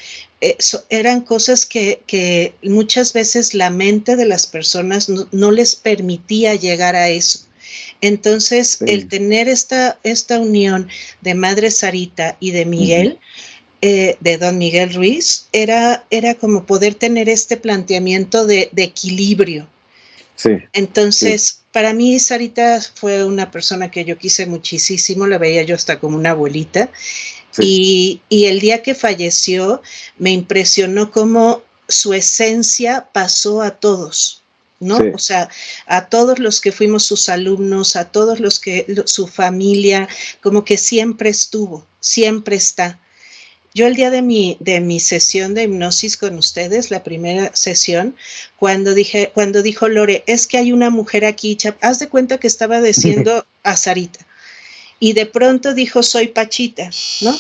eran cosas que muchas veces la mente de las personas no les permitía llegar a eso. Entonces, el tener esta unión de Madre Sarita y de Miguel, de don Miguel Ruiz, era como poder tener este planteamiento de equilibrio. Sí. Entonces, para mí Sarita fue una persona que yo quise muchísimo, la veía yo hasta como una abuelita. Sí. Y el día que falleció me impresionó cómo su esencia pasó a todos, ¿no? Sí. O sea, a todos los que fuimos sus alumnos, a todos los que su familia, como que siempre estuvo, siempre está. Yo el día de mi sesión de hipnosis con ustedes, la primera sesión, cuando dijo Lore, es que hay una mujer aquí, haz de cuenta que estaba diciendo a Sarita. Y de pronto dijo, soy Pachita, ¿no?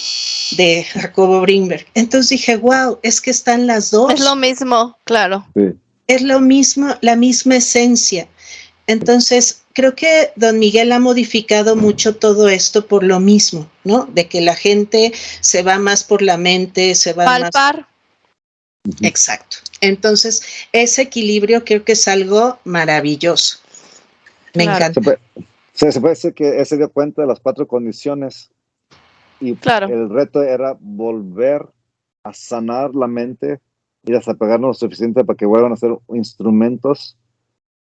De Jacobo Brinberg. Entonces dije, wow, es que están las dos. Es lo mismo, claro. Sí. Es lo mismo, la misma esencia. Entonces, creo que don Miguel ha modificado mucho todo esto por lo mismo, ¿no? De que la gente se va más por la mente, se va palpar. Más... Exacto. Entonces, ese equilibrio creo que es algo maravilloso. Me encanta. Se puede decir que él se dio cuenta de las 4 condiciones y el reto era volver a sanar la mente y desapegarnos lo suficiente para que vuelvan a ser instrumentos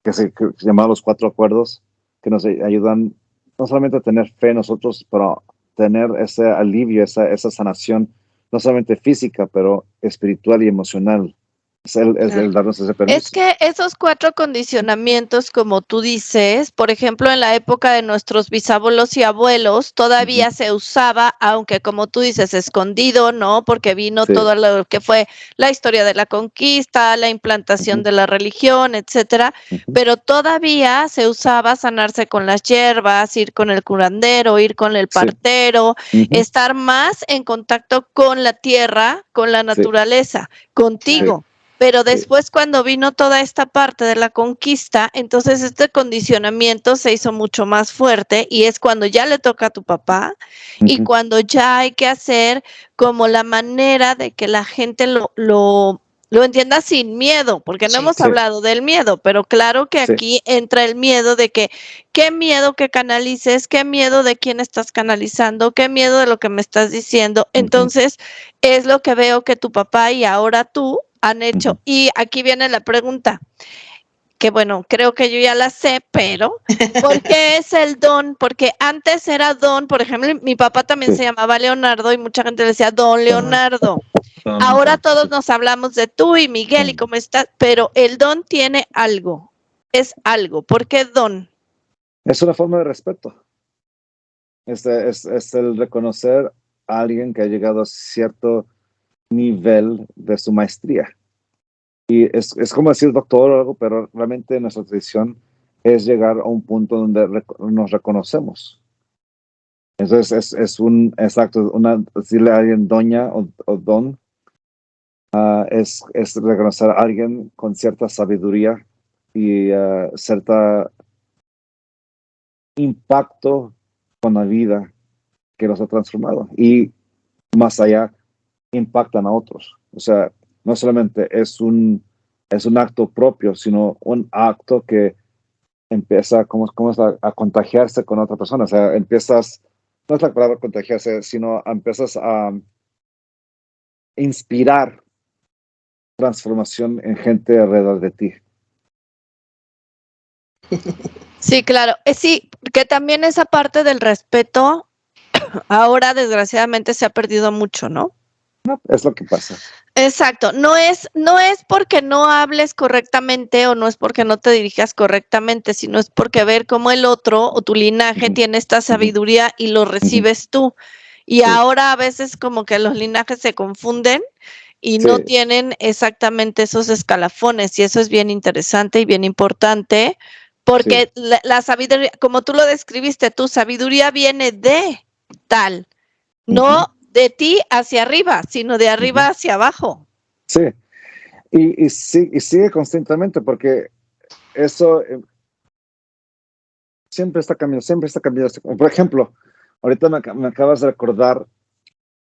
que se llamaban los 4 acuerdos, que nos ayudan no solamente a tener fe en nosotros, pero tener ese alivio, esa sanación, no solamente física, pero espiritual y emocional. Es el darnos ese permiso. Es que esos 4 condicionamientos, como tú dices, por ejemplo, en la época de nuestros bisabuelos y abuelos, todavía se usaba, aunque como tú dices, escondido, ¿no? Porque vino todo lo que fue la historia de la conquista, la implantación de la religión, etcétera, pero todavía se usaba sanarse con las hierbas, ir con el curandero, ir con el partero, estar más en contacto con la tierra, con la naturaleza, contigo. Pero después cuando vino toda esta parte de la conquista, entonces este condicionamiento se hizo mucho más fuerte y es cuando ya le toca a tu papá y cuando ya hay que hacer como la manera de que la gente lo entienda sin miedo, porque no hemos hablado del miedo, pero claro que aquí entra el miedo de que, qué miedo que canalices, qué miedo de quién estás canalizando, qué miedo de lo que me estás diciendo. Entonces es lo que veo que tu papá y ahora tú han hecho. Y aquí viene la pregunta. que bueno, creo que yo ya la sé, pero ¿por qué es el don? Porque antes era don, por ejemplo, mi papá también se llamaba Leonardo y mucha gente le decía don Leonardo. Ahora todos nos hablamos de tú y Miguel y cómo estás, pero el don tiene algo, es algo. ¿Por qué don? Es una forma de respeto. Es el reconocer a alguien que ha llegado a cierto nivel de su maestría. Y es como decir doctor o algo, pero realmente nuestra tradición es llegar a un punto donde nos reconocemos. Entonces decirle a alguien doña o don, es reconocer a alguien con cierta sabiduría y cierto impacto con la vida que los ha transformado. Y más allá, impactan a otros. O sea, no solamente es un acto propio, sino un acto que empieza a contagiarse con otra persona. O sea, no es la palabra contagiarse, sino empiezas a inspirar transformación en gente alrededor de ti. Sí, claro. Sí, que también esa parte del respeto ahora desgraciadamente se ha perdido mucho, ¿no? Es lo que pasa. Exacto, no es porque no hables correctamente o no es porque no te dirijas correctamente, sino es porque ver cómo el otro o tu linaje tiene esta sabiduría y lo recibes tú. Y ahora a veces como que los linajes se confunden y no tienen exactamente esos escalafones y eso es bien interesante y bien importante porque la sabiduría, como tú lo describiste, tu sabiduría viene de tal, no de ti hacia arriba, sino de arriba hacia abajo. Sí, y sigue constantemente porque eso siempre está cambiando. Por ejemplo, ahorita me acabas de recordar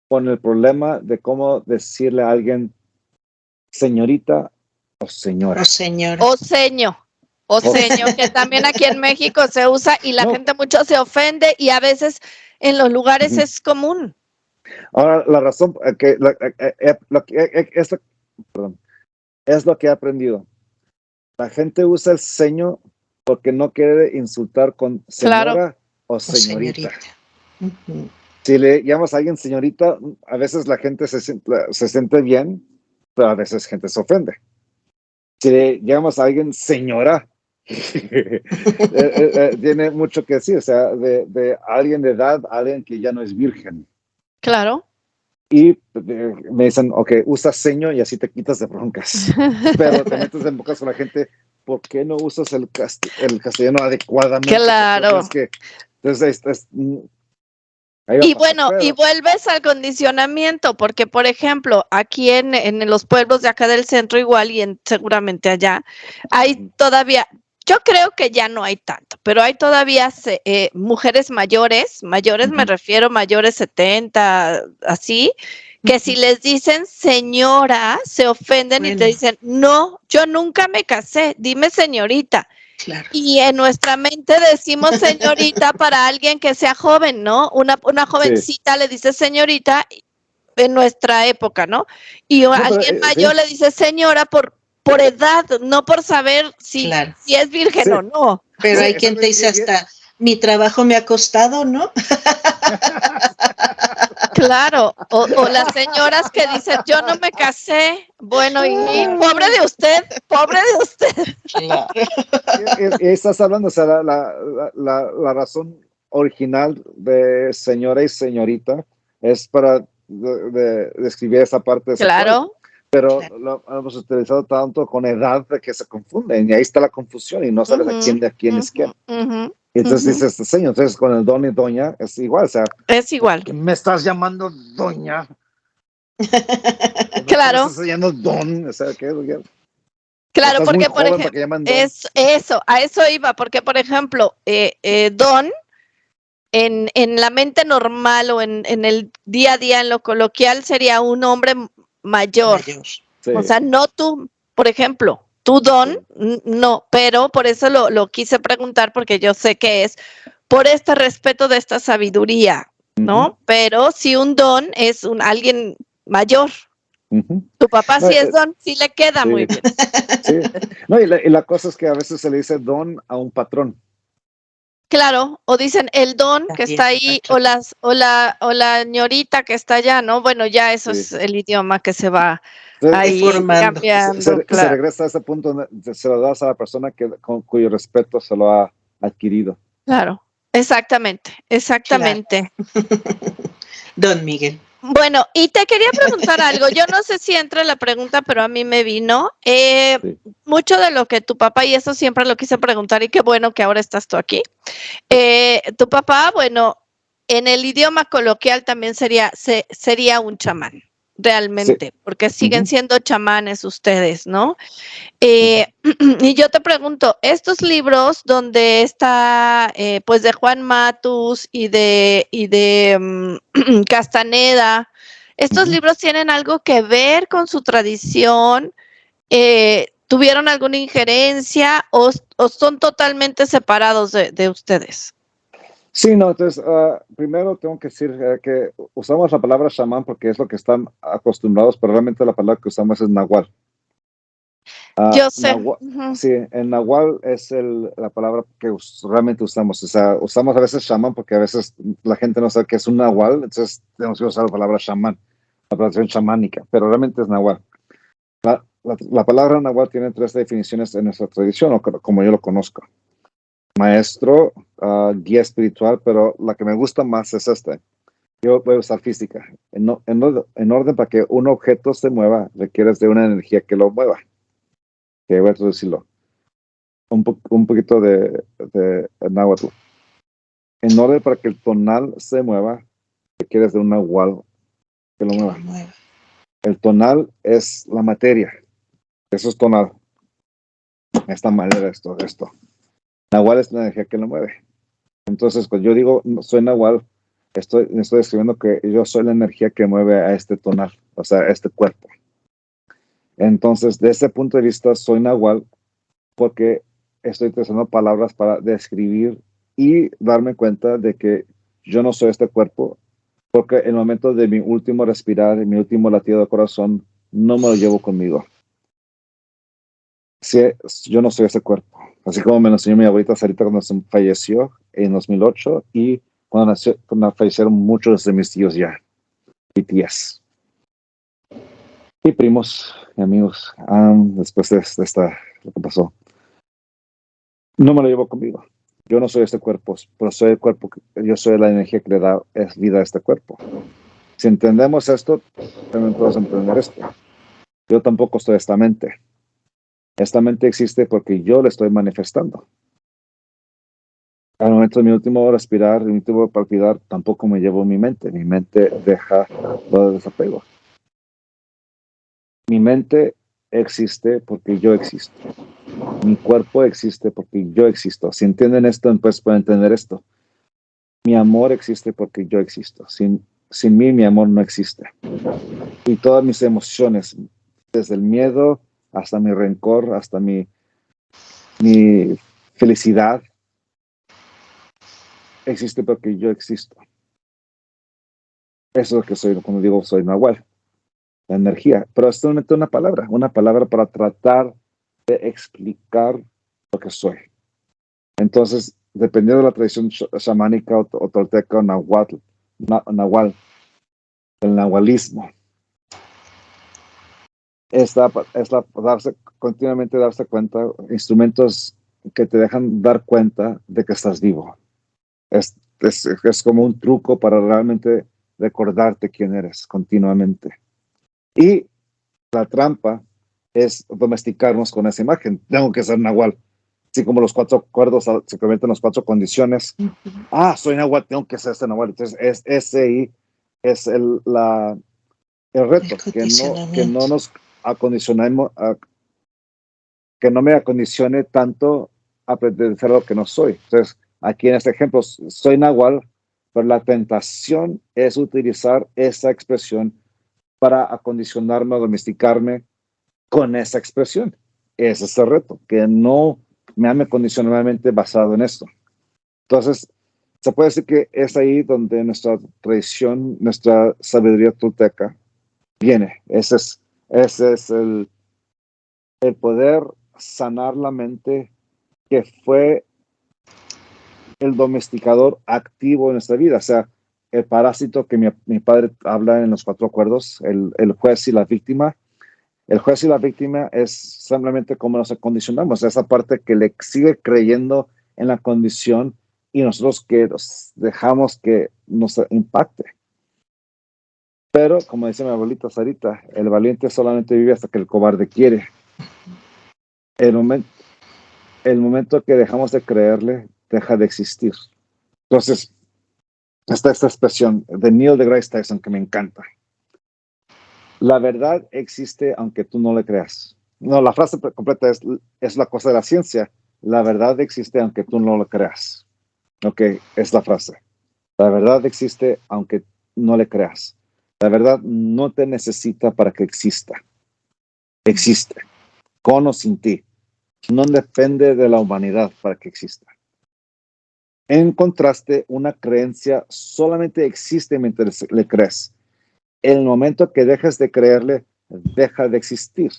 con el problema de cómo decirle a alguien señorita o señora. O señora. O seño. O seño, que también aquí en México se usa y la gente mucho se ofende y a veces en los lugares es común. Ahora, la razón es lo que he aprendido. La gente usa el seño porque no quiere insultar con señora o señorita. Si le llamas a alguien señorita, a veces la gente se siente bien, pero a veces gente se ofende. Si le llamas a alguien señora, tiene mucho que decir, o sea, de alguien de edad, alguien que ya no es virgen. Claro. Y me dicen, ok, usa seño y así te quitas de broncas. Pero te metes en bocas con la gente, ¿por qué no usas el castellano adecuadamente? Claro. Entonces, y bueno, y vuelves al condicionamiento, porque por ejemplo, aquí en los pueblos de acá del centro igual y seguramente allá, hay todavía, yo creo que ya no hay tanto, pero hay todavía mujeres mayores me refiero mayores 70, así, que si les dicen señora, se ofenden y te dicen, no, yo nunca me casé, dime señorita. Claro. Y en nuestra mente decimos señorita para alguien que sea joven, ¿no? Una jovencita le dice señorita en nuestra época, ¿no? Y alguien mayor le dice señora por edad, no por saber si es virgen o no. Pero hay quien te dice hasta, mi trabajo me ha costado, ¿no? Claro, o las señoras que dicen, yo no me casé, bueno, y pobre de usted. Claro. Y estás hablando, o sea, la razón original de señora y señorita es para describir esa parte. Claro. Pero lo hemos utilizado tanto con edad de que se confunden y ahí está la confusión y no sabes a quién es quién. Y entonces dices, señor, entonces con el don y doña es igual, o sea. Es igual. Me estás llamando doña. Claro. Me estás llamando don, o sea, ¿qué? Claro, porque por ejemplo, a eso iba, porque por ejemplo, don, en la mente normal o en el día a día, en lo coloquial, sería un hombre mayor. Sí. O sea, no tú, por ejemplo, tú don, no, pero por eso lo quise preguntar, porque yo sé que es por este respeto de esta sabiduría, ¿no? Pero si un don es alguien mayor, Tu papá sí es don, sí le queda muy bien. Sí. No, y la cosa es que a veces se le dice don a un patrón. Claro, o dicen el don que está ahí, o la ñorita que está allá, ¿no? Bueno, ya eso es el idioma que se va ahí formando. cambiando, Se claro. regresa a ese punto donde se lo das a la persona cuyo respeto se lo ha adquirido. Claro, exactamente. Claro. Don Miguel. Bueno, y te quería preguntar algo. Yo no sé si entra la pregunta, pero a mí me vino. Sí. Mucho de lo que tu papá, y eso siempre lo quise preguntar, y qué bueno que ahora estás tú aquí. Tu papá, bueno, en el idioma coloquial también sería un chamán, realmente, porque siguen siendo chamanes ustedes, ¿no? Y yo te pregunto, estos libros donde está, pues de Juan Matus y de Castaneda, ¿estos libros tienen algo que ver con su tradición? ¿Tuvieron alguna injerencia o son totalmente separados de ustedes? Sí, no, entonces, primero tengo que decir que usamos la palabra chamán porque es lo que están acostumbrados, pero realmente la palabra que usamos es nahual. Yo sé. Sí, el nahual es la palabra que realmente usamos. O sea, usamos a veces chamán porque a veces la gente no sabe qué es un nahual, entonces tenemos que usar la palabra chamán, la palabra chamánica, pero realmente es nahual. La palabra nahual tiene 3 definiciones en nuestra tradición, o como yo lo conozco. Maestro, guía espiritual, pero la que me gusta más es esta. Yo voy a usar física. En orden para que un objeto se mueva, requieres de una energía que lo mueva. Que voy a traducirlo. Un poquito de náhuatl. En orden para que el tonal se mueva, requieres de un nahual que lo mueva. El tonal es la materia. Eso es tonal. Esta manera, esto. Nahual es la energía que lo mueve. Entonces, cuando yo digo soy nahual, estoy describiendo que yo soy la energía que mueve a este tonal, o sea, a este cuerpo. Entonces, de ese punto de vista, soy nahual porque estoy utilizando palabras para describir y darme cuenta de que yo no soy este cuerpo, porque en el momento de mi último respirar, mi último latido de corazón, no me lo llevo conmigo. Sí, yo no soy ese cuerpo. Así como me lo enseñó mi abuelita Sarita cuando falleció en 2008 y cuando fallecieron muchos de mis tíos ya y tías. Y primos y amigos, después de lo que pasó. No me lo llevo conmigo. Yo no soy este cuerpo, pero soy el cuerpo, yo soy la energía que le da vida a este cuerpo. Si entendemos esto, también podemos entender esto. Yo tampoco soy esta mente. Esta mente existe porque yo la estoy manifestando. Al momento de mi último respirar, mi último palpitar, tampoco me llevo mi mente. Mi mente deja todo el desapego. Mi mente existe porque yo existo. Mi cuerpo existe porque yo existo. Si entienden esto, entonces pueden entender esto. Mi amor existe porque yo existo. Sin mí, mi amor no existe. Y todas mis emociones, desde el miedo hasta mi rencor, hasta mi felicidad, existe porque yo existo. Eso es lo que soy, como digo, soy nahual, la energía. Pero es solamente una palabra para tratar de explicar lo que soy. Entonces, dependiendo de la tradición chamánica o tolteca o nahual, el nahualismo, continuamente darse cuenta, instrumentos que te dejan dar cuenta de que estás vivo. Es como un truco para realmente recordarte quién eres continuamente. Y la trampa es domesticarnos con esa imagen. Tengo que ser nahual. Así como los 4 acuerdos se convierten en las 4 condiciones. Soy nahual, tengo que ser este nahual. Entonces, ese es el reto, que no nos acondicionemos, que no me acondicione tanto a pretender ser lo que no soy. Entonces, aquí en este ejemplo, soy nahual, pero la tentación es utilizar esa expresión para acondicionarme o domesticarme con esa expresión. Ese es el reto, que no me ame condicionalmente basado en esto. Entonces, se puede decir que es ahí donde nuestra tradición, nuestra sabiduría tolteca viene. Ese es Ese es el poder sanar la mente, que fue el domesticador activo en nuestra vida. O sea, el parásito que mi padre habla en los 4 acuerdos, el juez y la víctima. El juez y la víctima es simplemente cómo nos acondicionamos, esa parte que le sigue creyendo en la condición y nosotros que nos dejamos que nos impacte. Pero, como dice mi abuelita Sarita, el valiente solamente vive hasta que el cobarde quiere. El momento que dejamos de creerle, deja de existir. Entonces, está esta expresión de Neil deGrasse Tyson que me encanta. La verdad existe aunque tú no le creas. No, la frase completa es la cosa de la ciencia. La verdad existe aunque tú no lo creas. Ok, es la frase. La verdad existe aunque no le creas. La verdad no te necesita para que exista. Existe, con o sin ti. No depende de la humanidad para que exista. En contraste, una creencia solamente existe mientras le crees. El momento que dejes de creerle, deja de existir.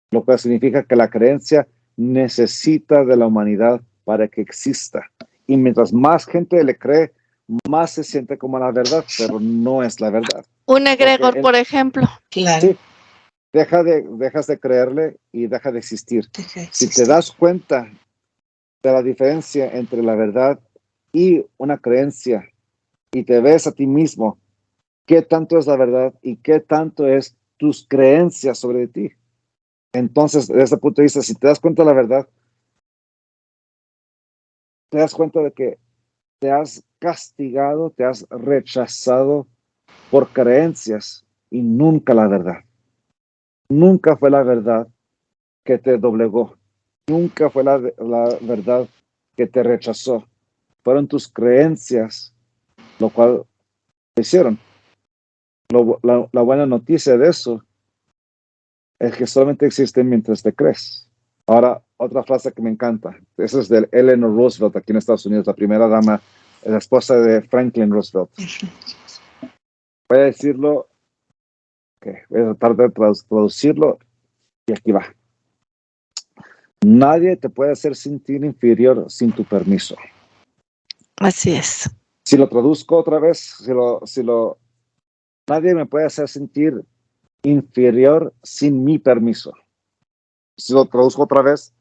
Lo que significa que la creencia necesita de la humanidad para que exista. Y mientras más gente le cree, más se siente como la verdad, pero no es la verdad. Un egregor, por ejemplo. Claro. Sí, dejas de creerle y deja de existir. Si te das cuenta de la diferencia entre la verdad y una creencia y te ves a ti mismo, qué tanto es la verdad y qué tanto es tus creencias sobre ti. Entonces, desde ese punto de vista, si te das cuenta de la verdad, te das cuenta de que te has castigado, te has rechazado por creencias y nunca la verdad. Nunca fue la verdad que te doblegó. Nunca fue la verdad que te rechazó. Fueron tus creencias lo cual te hicieron. La buena noticia de eso es que solamente existe mientras te crees. Ahora, otra frase que me encanta. Esa es de Eleanor Roosevelt aquí en Estados Unidos, la primera dama, la esposa de Franklin Roosevelt. Voy a decirlo, voy a tratar de traducirlo y aquí va. Nadie te puede hacer sentir inferior sin tu permiso. Así es. Si lo traduzco otra vez, nadie me puede hacer sentir inferior sin mi permiso. Si lo traduzco otra vez,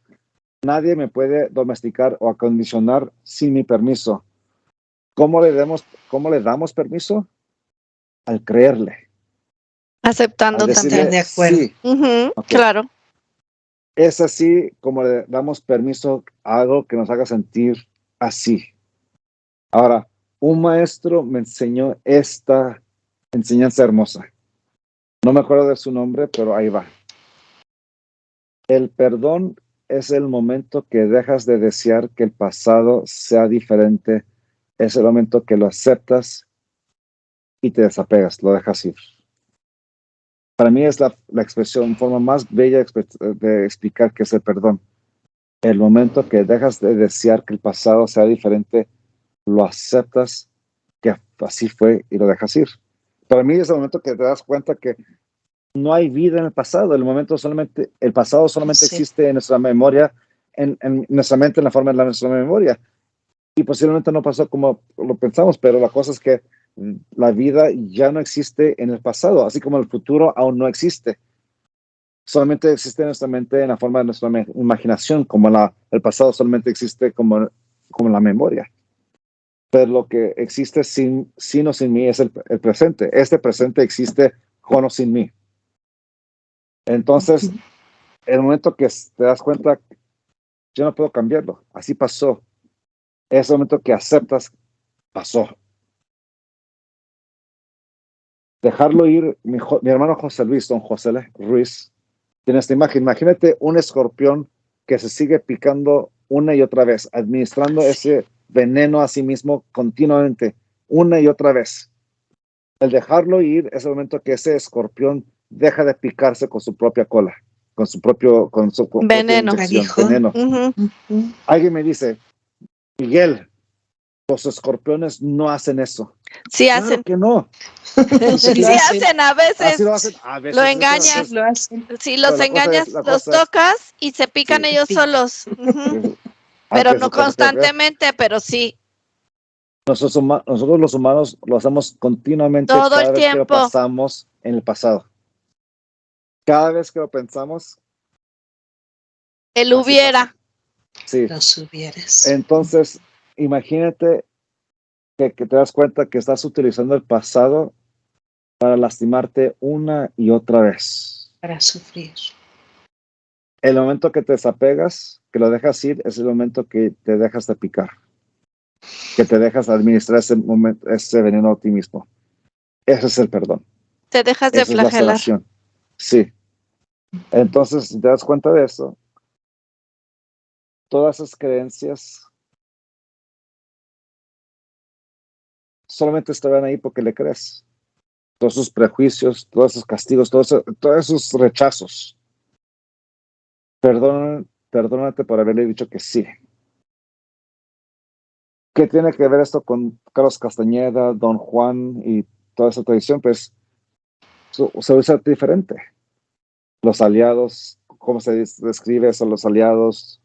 nadie me puede domesticar o acondicionar sin mi permiso. ¿Cómo le damos permiso? Al creerle. Aceptando también. De acuerdo. Sí. Okay. Claro. Es así como le damos permiso a algo que nos haga sentir así. Ahora, un maestro me enseñó esta enseñanza hermosa. No me acuerdo de su nombre, pero ahí va. El perdón es el momento que dejas de desear que el pasado sea diferente. Es el momento que lo aceptas y te desapegas, lo dejas ir. Para mí es la expresión, forma más bella de explicar qué es el perdón. El momento que dejas de desear que el pasado sea diferente, lo aceptas, que así fue y lo dejas ir. Para mí es el momento que te das cuenta que no hay vida en el pasado. El pasado solamente existe en nuestra memoria, en nuestra mente, en la forma de nuestra memoria. Y posiblemente no pasó como lo pensamos, pero la cosa es que la vida ya no existe en el pasado, así como el futuro aún no existe. Solamente existe en nuestra mente en la forma de nuestra imaginación, como el pasado solamente existe como la memoria. Pero lo que existe sin o sin mí es el presente. Este presente existe con o sin mí. Entonces, el momento que te das cuenta, yo no puedo cambiarlo, así pasó. Es el momento que aceptas, pasó. Dejarlo ir, mi hermano José Luis, don José Ruiz, tiene esta imagen. Imagínate un escorpión que se sigue picando una y otra vez, administrando ese veneno a sí mismo continuamente, una y otra vez. El dejarlo ir es el momento que ese escorpión deja de picarse con su propia cola, con su veneno. veneno. Alguien me dice, Miguel, Los escorpiones no hacen eso. Sí Claro hacen. que no. Sí hacen a veces. Así lo hacen. A veces Lo engañas. Sí, lo hacen. Si los Pero engañas, la los cosa es- tocas y se pican Sí. ellos solos. Ujú. Ah, Pero que no eso cosa que ver. constantemente, pero sí. Nosotros los humanos lo hacemos continuamente Todo cada el vez que lo tiempo. pasamos en el pasado. Cada vez que lo pensamos, El así hubiera. pasa. Sí. Los hubieras. Entonces, imagínate que te das cuenta que estás utilizando el pasado para lastimarte una y otra vez. Para sufrir. El momento que te desapegas, que lo dejas ir, es el momento que te dejas de picar, que te dejas administrar ese veneno a ti mismo. Ese es el perdón. Te dejas de Esa es la flagelar. sanación. Sí. Entonces, si te das cuenta de eso, todas esas creencias solamente estaban ahí porque le crees. Todos esos prejuicios, todos esos castigos, todos esos rechazos. Perdónate por haberle dicho que sí. ¿Qué tiene que ver esto con Carlos Castañeda, Don Juan y toda esa tradición? Pues se usa diferente. Los aliados, cómo se describe eso, los aliados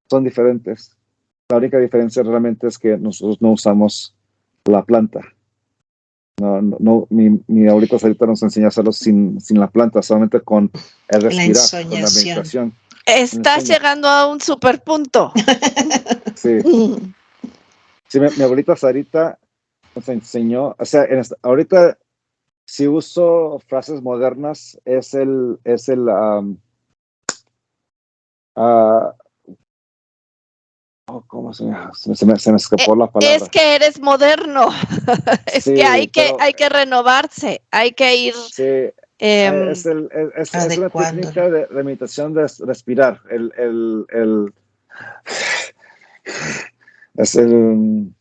son diferentes. La única diferencia realmente es que nosotros no usamos la planta. No, mi abuelita Sarita nos enseña a hacerlo sin la planta, solamente con el respirar, con la meditación. Estás llegando a un super punto. Sí. Sí, mi abuelita Sarita nos enseñó, o sea, ahorita si uso frases modernas ¿cómo se me escapó la palabra? Es que eres moderno. Es sí, que hay que renovarse, hay que ir. Sí, es una técnica de meditación de respirar. Es el.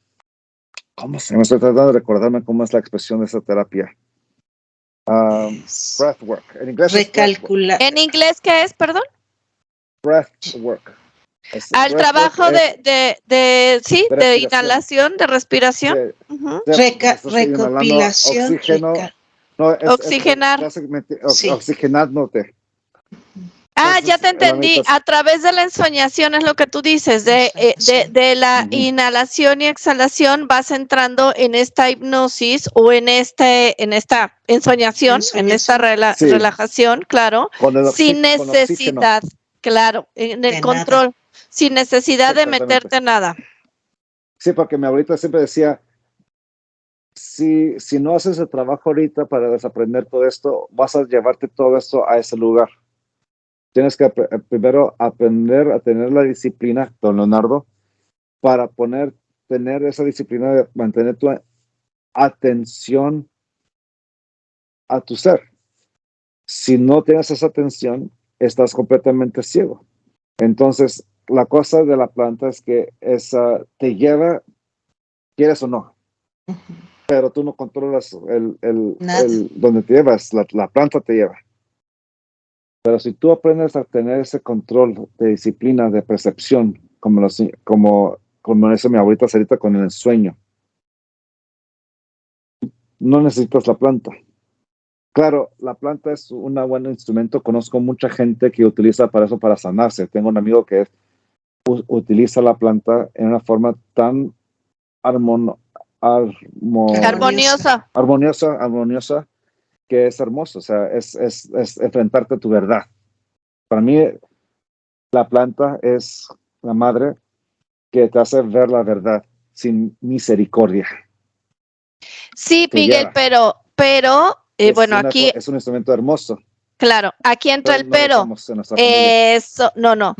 ¿Cómo se llama? Estoy tratando de recordarme cómo es la expresión de esa terapia. Breathwork. En inglés. Recalcular. ¿En inglés qué es, perdón? Breathwork. Al trabajo de inhalación, de respiración. Recopilación. Oxígeno. Oxigenar. Oxigenándote. Ya te entendí. A través de la ensoñación es lo que tú dices, de la inhalación y exhalación vas entrando en esta hipnosis o en esta ensoñación, en esta relajación, claro, sin necesidad, claro, en el control, sin necesidad de meterte nada. Sí, porque mi abuelita siempre decía, si no haces el trabajo ahorita para desaprender todo esto, vas a llevarte todo esto a ese lugar. Tienes que primero aprender a tener la disciplina, don Leonardo, para tener esa disciplina de mantener tu atención a tu ser. Si no tienes esa atención, estás completamente ciego. Entonces, la cosa de la planta es que te lleva, quieres o no, pero tú no controlas donde te llevas, la planta te lleva. Pero si tú aprendes a tener ese control de disciplina, de percepción, como dice mi abuelita Sarita con el sueño, no necesitas la planta. Claro, la planta es un buen instrumento. Conozco mucha gente que utiliza para eso, para sanarse. Tengo un amigo que utiliza la planta en una forma tan armoniosa, que es hermoso. O sea, es enfrentarte a tu verdad. Para mí, la planta es la madre que te hace ver la verdad sin misericordia. Sí, Miguel, pero bueno, aquí es un instrumento hermoso. Claro, aquí entra el pero. Eso, no.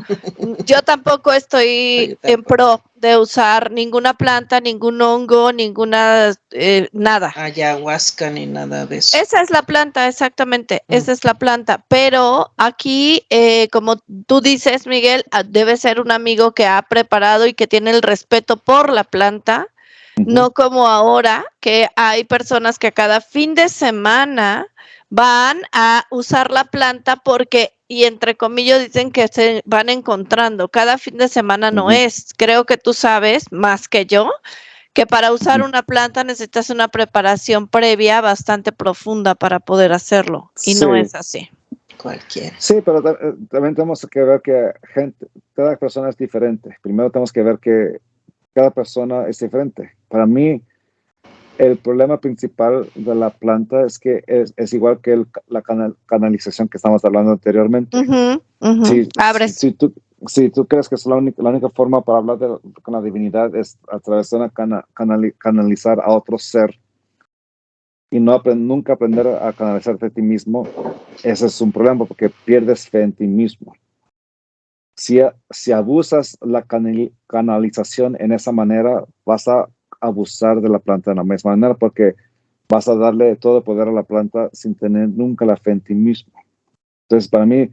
Yo tampoco estoy en pro de usar ninguna planta, ningún hongo, nada. Ayahuasca ni nada de eso. Esa es la planta, exactamente, esa es la planta. Pero aquí, como tú dices, Miguel, debe ser un amigo que ha preparado y que tiene el respeto por la planta, no como ahora, que hay personas que cada fin de semana van a usar la planta porque, y entre comillas dicen que se van encontrando, cada fin de semana no es. Creo que tú sabes más que yo que para usar una planta necesitas una preparación previa bastante profunda para poder hacerlo, y no es así. Cualquiera. Sí, pero también tenemos que ver que cada persona es diferente. Primero tenemos que ver que cada persona es diferente. Para mí, el problema principal de la planta es que es igual que la canalización que estamos hablando anteriormente. Si tú crees que es la única forma para hablar con la divinidad es a través de canalizar a otro ser y nunca aprender a canalizarte a ti mismo, ese es un problema porque pierdes fe en ti mismo. Si abusas la canalización en esa manera, vas a abusar de la planta de la misma manera porque vas a darle todo el poder a la planta sin tener nunca la fe en ti mismo. Entonces, para mí,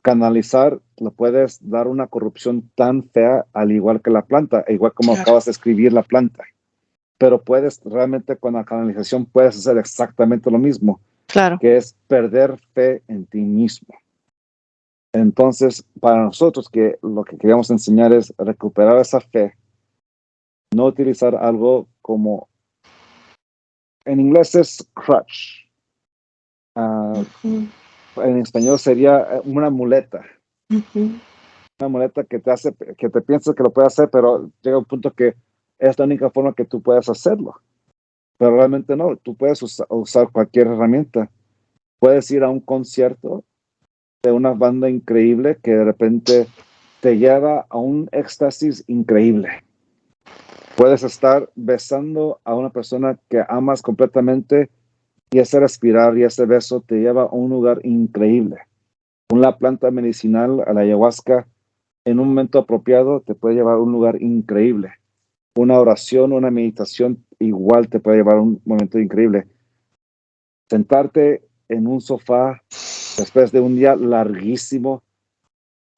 canalizar, lo puedes dar una corrupción tan fea al igual que la planta, igual como acabas de escribir la planta. Pero puedes realmente con la canalización puedes hacer exactamente lo mismo, que es perder fe en ti mismo. Entonces, para nosotros que lo que queríamos enseñar es recuperar esa fe, no utilizar algo como, en inglés es crutch, en español sería una muleta. Una muleta que te piensas que lo puede hacer, pero llega un punto que es la única forma que tú puedes hacerlo. Pero realmente no, tú puedes usar cualquier herramienta. Puedes ir a un concierto de una banda increíble que de repente te lleva a un éxtasis increíble. Puedes estar besando a una persona que amas completamente y ese respirar y ese beso te lleva a un lugar increíble. Una planta medicinal, a la ayahuasca, en un momento apropiado te puede llevar a un lugar increíble. Una oración, una meditación igual te puede llevar a un momento increíble. Sentarte en un sofá después de un día larguísimo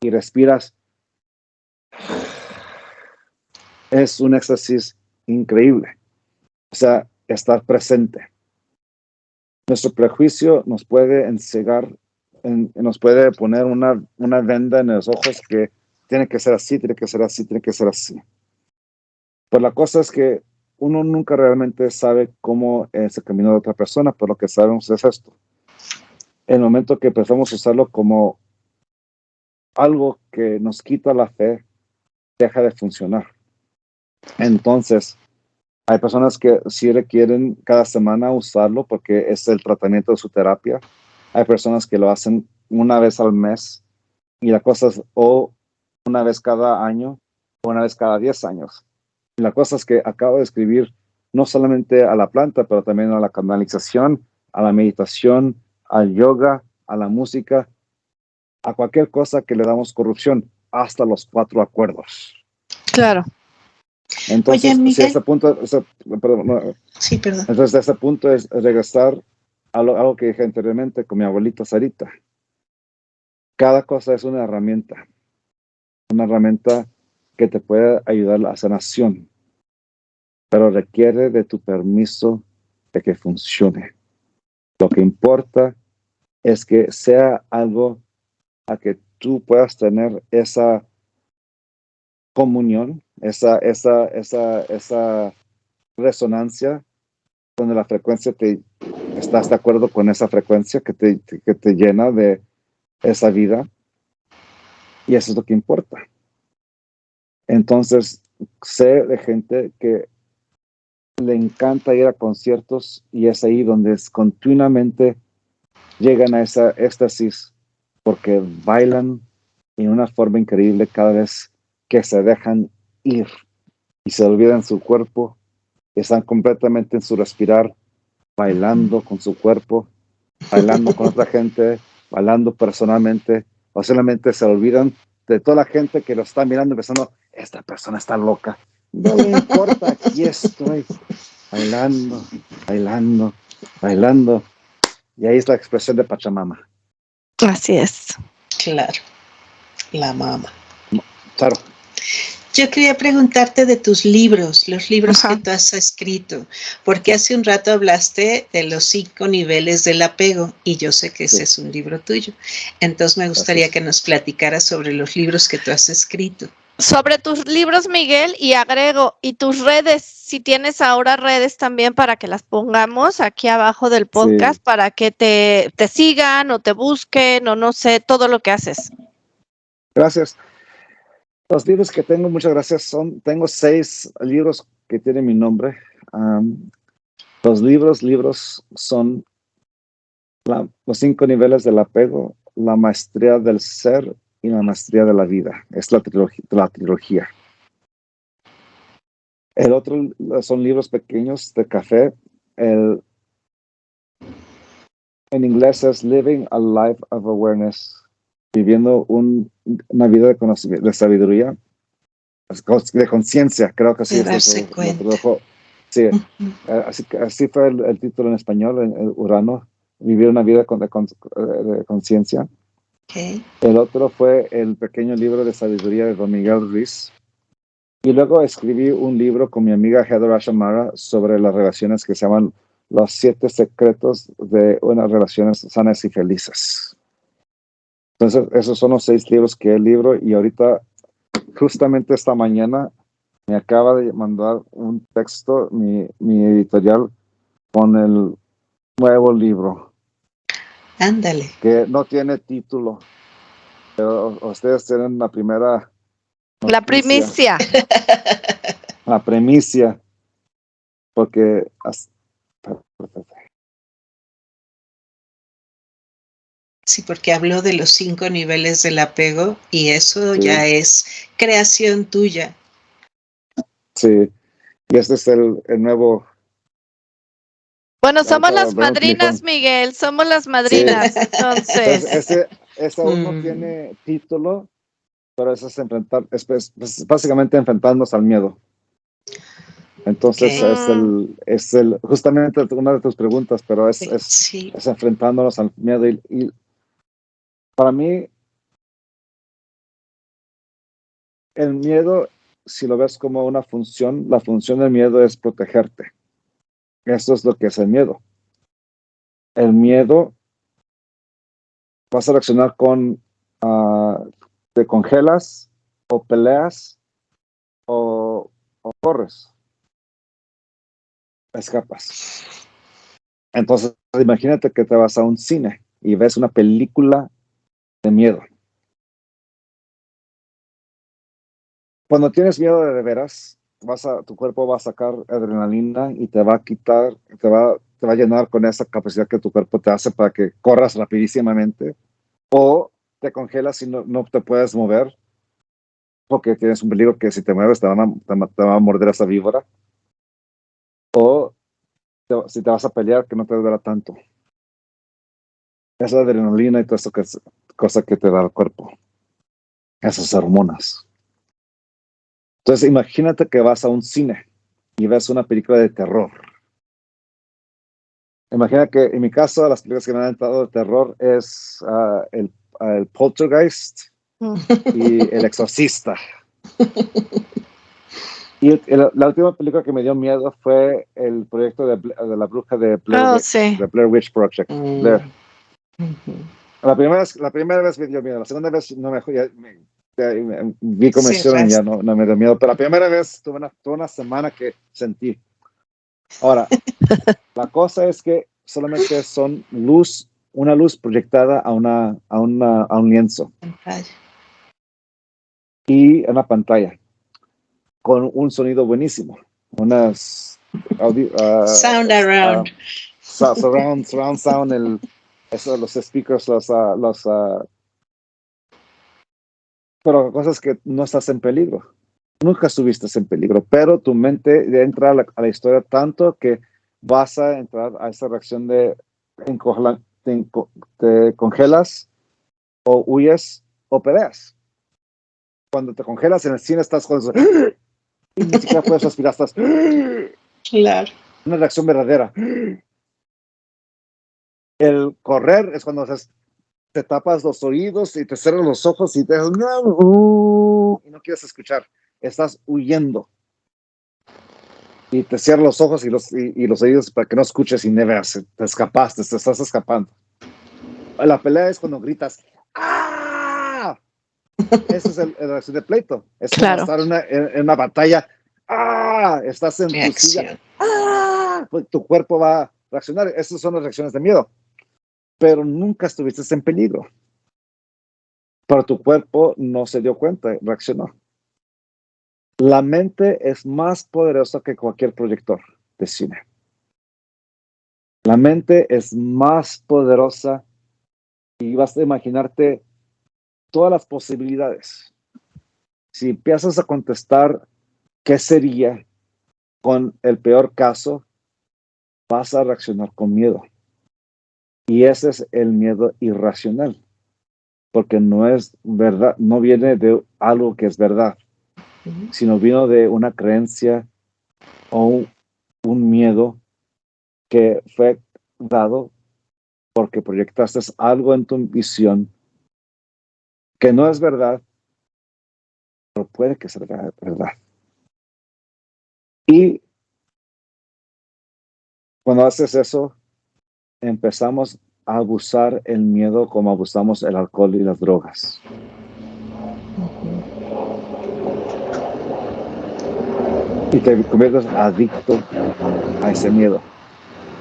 y respiras, es un éxtasis increíble. O sea, estar presente. Nuestro prejuicio nos puede encegar, nos puede poner una venda en los ojos que tiene que ser así, tiene que ser así, tiene que ser así. Pero la cosa es que uno nunca realmente sabe cómo es el camino de otra persona, pero lo que sabemos es esto. En el momento que empezamos a usarlo como algo que nos quita la fe, deja de funcionar. Entonces, hay personas que sí requieren cada semana usarlo porque es el tratamiento de su terapia. Hay personas que lo hacen una vez al mes y la cosa es o una vez cada año o una vez cada 10 años. Y la cosa es que acabo de escribir no solamente a la planta, pero también a la canalización, a la meditación, al yoga, a la música, a cualquier cosa que le damos corrupción, hasta los 4 acuerdos. Claro. Entonces, oye, Miguel, si ese punto, sí, perdón. Entonces, ese punto es regresar a algo que dije anteriormente con mi abuelita Sarita. Cada cosa es una herramienta que te puede ayudar a la sanación, pero requiere de tu permiso de que funcione. Lo que importa es que sea algo a que tú puedas tener esa comunión, esa resonancia, donde la frecuencia estás de acuerdo con esa frecuencia que te llena de esa vida, y eso es lo que importa. Entonces, sé de gente que le encanta ir a conciertos y es ahí donde continuamente llegan a esa éxtasis porque bailan en una forma increíble cada vez que se dejan ir y se olvidan su cuerpo, están completamente en su respirar, bailando con su cuerpo, bailando con otra gente, bailando personalmente, o solamente se olvidan de toda la gente que lo está mirando pensando, esta persona está loca. No me importa, aquí estoy, bailando, bailando, bailando. Y ahí es la expresión de Pachamama. Así es. Claro, la mama. Claro. Yo quería preguntarte de tus libros, los libros que tú has escrito, porque hace un rato hablaste de los 5 niveles del apego y yo sé que ese es un libro tuyo. Entonces me gustaría que nos platicaras sobre los libros que tú has escrito. Sobre tus libros, Miguel, y agrego, y tus redes, si tienes ahora redes también para que las pongamos aquí abajo del podcast, Sí. para que te sigan o te busquen o no sé, todo lo que haces. Gracias. Los libros que tengo, muchas gracias, tengo 6 libros que tienen mi nombre. Los libros son los 5 niveles del apego, la maestría del ser y la maestría de la vida. Es la trilogía. El otro son libros pequeños de café. En inglés es Living a Life of Awareness, viviendo una vida de conocimiento, de sabiduría, de conciencia, creo que así De darse lo cuenta. tradujo. Sí, así fue el título en español, en Urano, vivir una vida de conciencia. Okay. El otro fue el pequeño libro de sabiduría de Don Miguel Ruiz. Y luego escribí un libro con mi amiga Heather Ashamara sobre las relaciones que se llaman Los 7 secretos de unas relaciones sanas y felices. Entonces, esos son los 6 libros que he libro y ahorita, justamente esta mañana, me acaba de mandar un texto, mi editorial, con el nuevo libro. Ándale. Que no tiene título, pero ustedes tienen la primera noticia, la primicia. La primicia, porque Sí, porque habló de los 5 niveles del apego y eso sí, ya es creación tuya. sí, y este es el nuevo. Bueno, somos las madrinas, Miguel, somos las madrinas, Sí. entonces. Ese aún no tiene título, pero eso es básicamente enfrentarnos al miedo. Entonces es justamente una de tus preguntas, pero Sí. es enfrentándonos al miedo y para mí el miedo, si lo ves como una función, la función del miedo es protegerte. Eso es lo que es el miedo. El miedo vas a reaccionar te congelas o peleas o corres, escapas. Entonces, imagínate que te vas a un cine y ves una película de miedo. Cuando tienes miedo de veras, tu cuerpo va a sacar adrenalina y te va a quitar, te va a llenar con esa capacidad que tu cuerpo te hace para que corras rapidísimamente o te congelas y no te puedes mover porque tienes un peligro que si te mueves te va a morder esa víbora o si te vas a pelear que no te duela tanto. Esa adrenalina y todo eso que es cosa que te da el cuerpo, esas hormonas. Entonces imagínate que vas a un cine y ves una película de terror. Imagina que en mi caso las películas que me han entrado de terror es el Poltergeist y El Exorcista. Y la última película que me dio miedo fue el proyecto de la bruja de Blair Witch, Sí. The Blair Witch Project. Blair. La primera vez me dio miedo, la segunda vez no vi cómo hicieron y ya no me dio miedo, pero la primera vez tuve una semana que sentí. Ahora, la cosa es que solamente son una luz proyectada a un lienzo y una pantalla con un sonido buenísimo, unas sound around, surround sound, los speakers, pero cosas que no estás en peligro. Nunca estuviste en peligro, pero tu mente entra a la historia tanto que vas a entrar a esa reacción de te congelas o huyes o peleas. Cuando te congelas en el cine estás con eso y ni siquiera puedes respirar, estás claro. Una reacción verdadera. El correr es cuando te tapas los oídos y te cierras los ojos y y no quieres escuchar, estás huyendo. Y te cierras los ojos y los oídos para que no escuches y te escapaste, te estás escapando. La pelea es cuando gritas ¡ah! Ese es la reacción de pleito. Es Claro. como estar en una batalla. ¡Ah! Estás en tu silla. Reacción. ¡Ah! Pues tu cuerpo va a reaccionar. Esas son las reacciones de miedo. Pero nunca estuviste en peligro. Pero tu cuerpo no se dio cuenta, reaccionó. La mente es más poderosa que cualquier proyector de cine. La mente es más poderosa y vas a imaginarte todas las posibilidades. Si empiezas a contestar qué sería con el peor caso, vas a reaccionar con miedo. Y ese es el miedo irracional, porque no es verdad, no viene de algo que es verdad, sino vino de una creencia o un miedo que fue dado porque proyectaste algo en tu visión que no es verdad, pero puede que sea verdad. Y cuando haces eso, empezamos a abusar el miedo como abusamos el alcohol y las drogas. Y te conviertes adicto a ese miedo.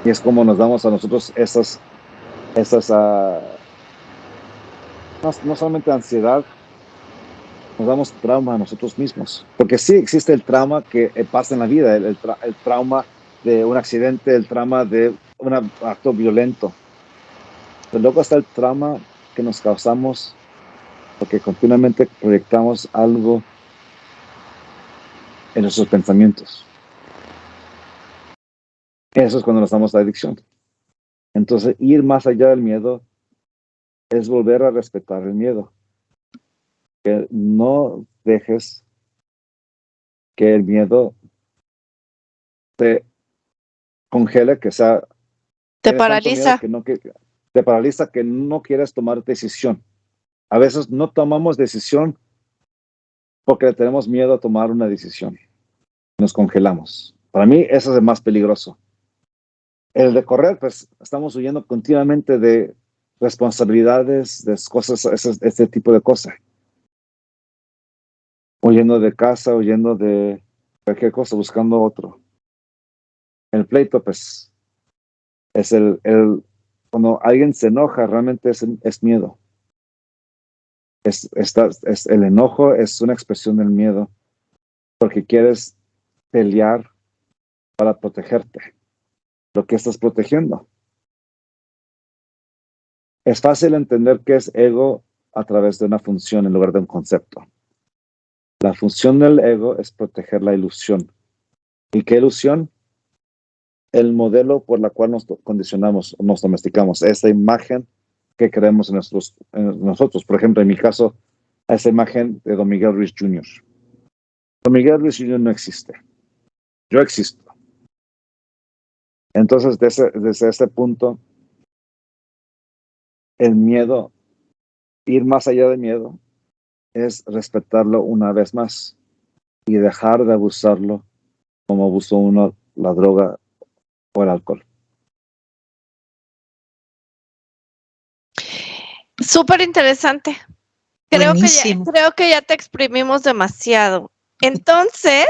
Y es como nos damos a nosotros no solamente ansiedad, nos damos trauma a nosotros mismos. Porque sí existe el trauma que pasa en la vida, el trauma de un accidente, el trauma de un acto violento. Pero luego está el trauma que nos causamos porque continuamente proyectamos algo en nuestros pensamientos. Eso es cuando nos damos la adicción. Entonces, ir más allá del miedo es volver a respetar el miedo. Que no dejes que el miedo te congele, que sea... Te Tienes tanto miedo paraliza. que te paraliza, que no quieres tomar decisión. A veces no tomamos decisión porque tenemos miedo a tomar una decisión. Nos congelamos. Para mí, eso es el más peligroso. El de correr, pues estamos huyendo continuamente de responsabilidades, de cosas, ese tipo de cosas. Huyendo de casa, huyendo de cualquier cosa, buscando otro. El pleito, pues, es cuando alguien se enoja, realmente es miedo. El enojo es una expresión del miedo, porque quieres pelear para protegerte. Lo que estás protegiendo. Es fácil entender qué es ego a través de una función en lugar de un concepto. La función del ego es proteger la ilusión. ¿Y qué ilusión? El modelo por la cual nos condicionamos, nos domesticamos, esa imagen que creemos en nosotros. Por ejemplo, en mi caso, esa imagen de Don Miguel Ruiz Jr. Don Miguel Ruiz Jr. no existe. Yo existo. Entonces, desde ese punto, el miedo, ir más allá del miedo, es respetarlo una vez más y dejar de abusarlo como abusó uno la droga o el alcohol. Súper interesante. Creo que ya te exprimimos demasiado. Entonces,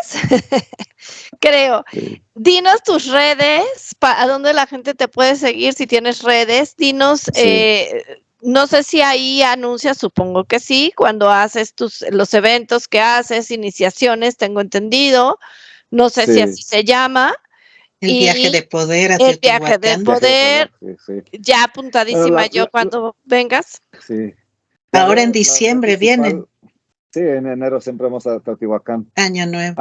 dinos tus redes, a dónde la gente te puede seguir, si tienes redes, dinos, no sé si ahí anuncias, supongo que sí, cuando haces los eventos que haces, iniciaciones, tengo entendido, no sé si así se llama. El viaje de poder a el viaje de poder, ya apuntadísima yo cuando vengas. Sí. Ahora en diciembre vienen. Sí, en enero siempre vamos a Teotihuacán. Año nuevo.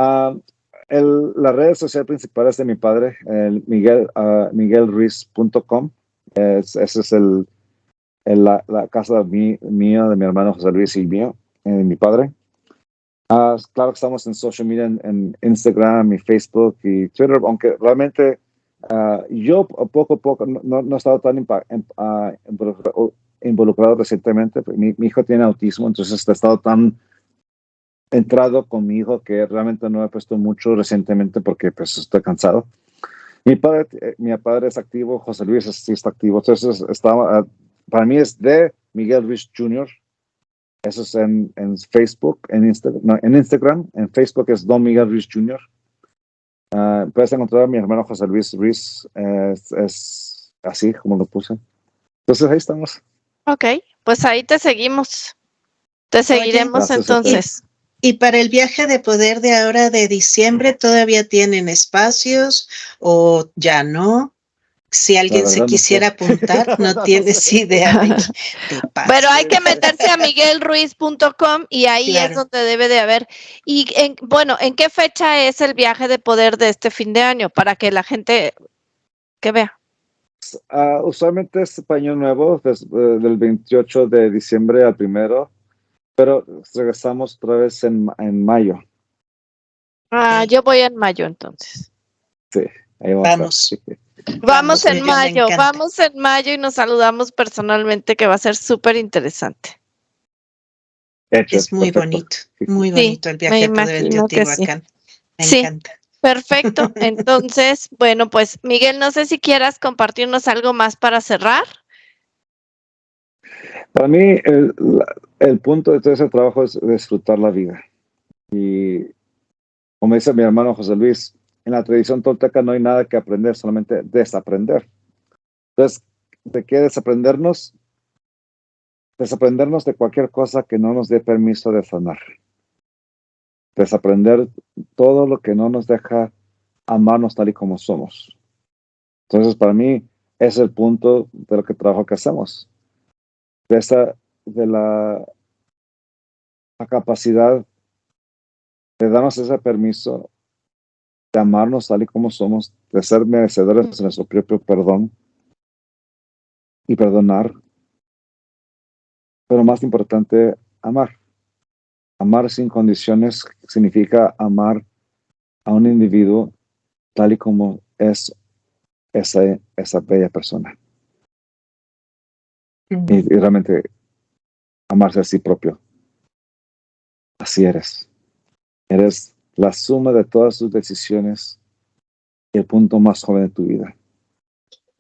La red social principal es de mi padre, miguelruiz.com. Ese es la casa mía, de mi hermano José Luis y mío, mi padre. Claro que estamos en social media, en Instagram y Facebook y Twitter, aunque realmente yo poco a poco no he estado tan involucrado recientemente. Mi hijo tiene autismo, entonces he estado tan entrado con mi hijo que realmente no he puesto mucho recientemente porque pues estoy cansado. Mi padre es activo, José Luis sí está activo, entonces para mí es de Miguel Ruiz Jr. Eso es en Facebook, en Instagram. En Facebook es Don Miguel Ruiz Jr. Puedes encontrar a mi hermano José Luis Ruiz, es así como lo puse. Entonces ahí estamos. Ok, pues ahí te seguimos. Te seguiremos. Gracias, entonces. Y para el viaje de poder de ahora de diciembre, ¿todavía tienen espacios o ya no? Si alguien se quisiera apuntar, no tienes idea de paso. Pero hay que meterse a miguelruiz.com y ahí es donde debe de haber. Y ¿en qué fecha es el viaje de poder de este fin de año? Para que la gente que vea. Usualmente es Año Nuevo, del 28 de diciembre al 1, pero regresamos otra vez en mayo. Yo voy en mayo entonces. Sí, ahí vamos. Vamos en mayo y nos saludamos personalmente, que va a ser súper interesante. Es muy bonito el viaje de poder en Teotihuacán. Me encanta. Perfecto. Entonces, bueno, pues Miguel, no sé si quieras compartirnos algo más para cerrar. Para mí, el punto de todo ese trabajo es disfrutar la vida. Y como dice mi hermano José Luis, en la tradición tolteca no hay nada que aprender, solamente desaprender. Entonces, ¿de qué desaprendernos? Desaprendernos de cualquier cosa que no nos dé permiso de sanar. Desaprender todo lo que no nos deja amarnos tal y como somos. Entonces, para mí, es el punto de lo que trabajo que hacemos. De la capacidad de darnos ese permiso de amarnos tal y como somos, de ser merecedores de nuestro propio perdón y perdonar. Pero más importante, amar. Amar sin condiciones significa amar a un individuo tal y como es esa bella persona. Y realmente amarse a sí propio. Así eres. Eres la suma de todas tus decisiones y el punto más joven de tu vida.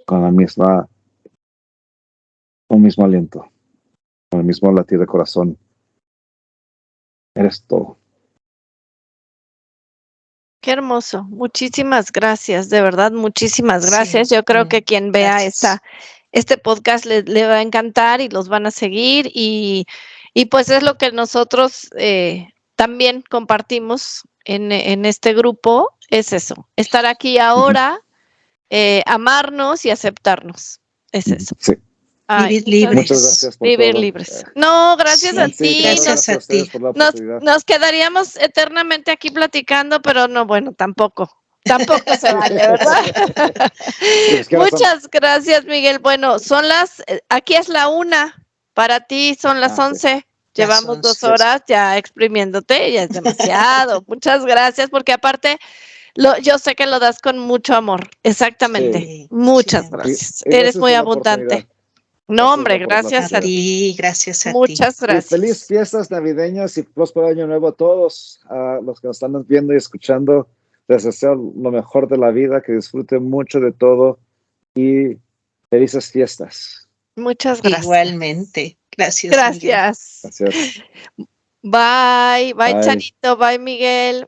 Con el mismo aliento, con el mismo latir de corazón. Eres todo. Qué hermoso. Muchísimas gracias, de verdad, muchísimas gracias. Yo creo que quien vea este podcast le va a encantar y los van a seguir y pues es lo que nosotros también compartimos en este grupo, es eso, estar aquí ahora, amarnos y aceptarnos, es eso. Sí. Vivir libres. Muchas gracias por Vivir todo. libres. No, gracias a ti. Gracias a ti. Nos quedaríamos eternamente aquí platicando, pero no, bueno, tampoco se vale, ¿verdad? Muchas gracias, Miguel. Bueno, aquí es la 1, para ti son las 11. Llevamos 2 horas ya exprimiéndote, ya es demasiado. Muchas gracias, porque aparte yo sé que lo das con mucho amor. Exactamente. Sí, muchas gracias. Eres muy abundante. No, hombre, gracias a ti. Gracias a ti. Muchas gracias. Feliz fiestas navideñas y próspero año nuevo a todos, a los que nos están viendo y escuchando. Les deseo lo mejor de la vida, que disfruten mucho de todo y felices fiestas. Muchas gracias. Igualmente. Gracias. Gracias. Gracias. Bye, Charito, bye, Miguel.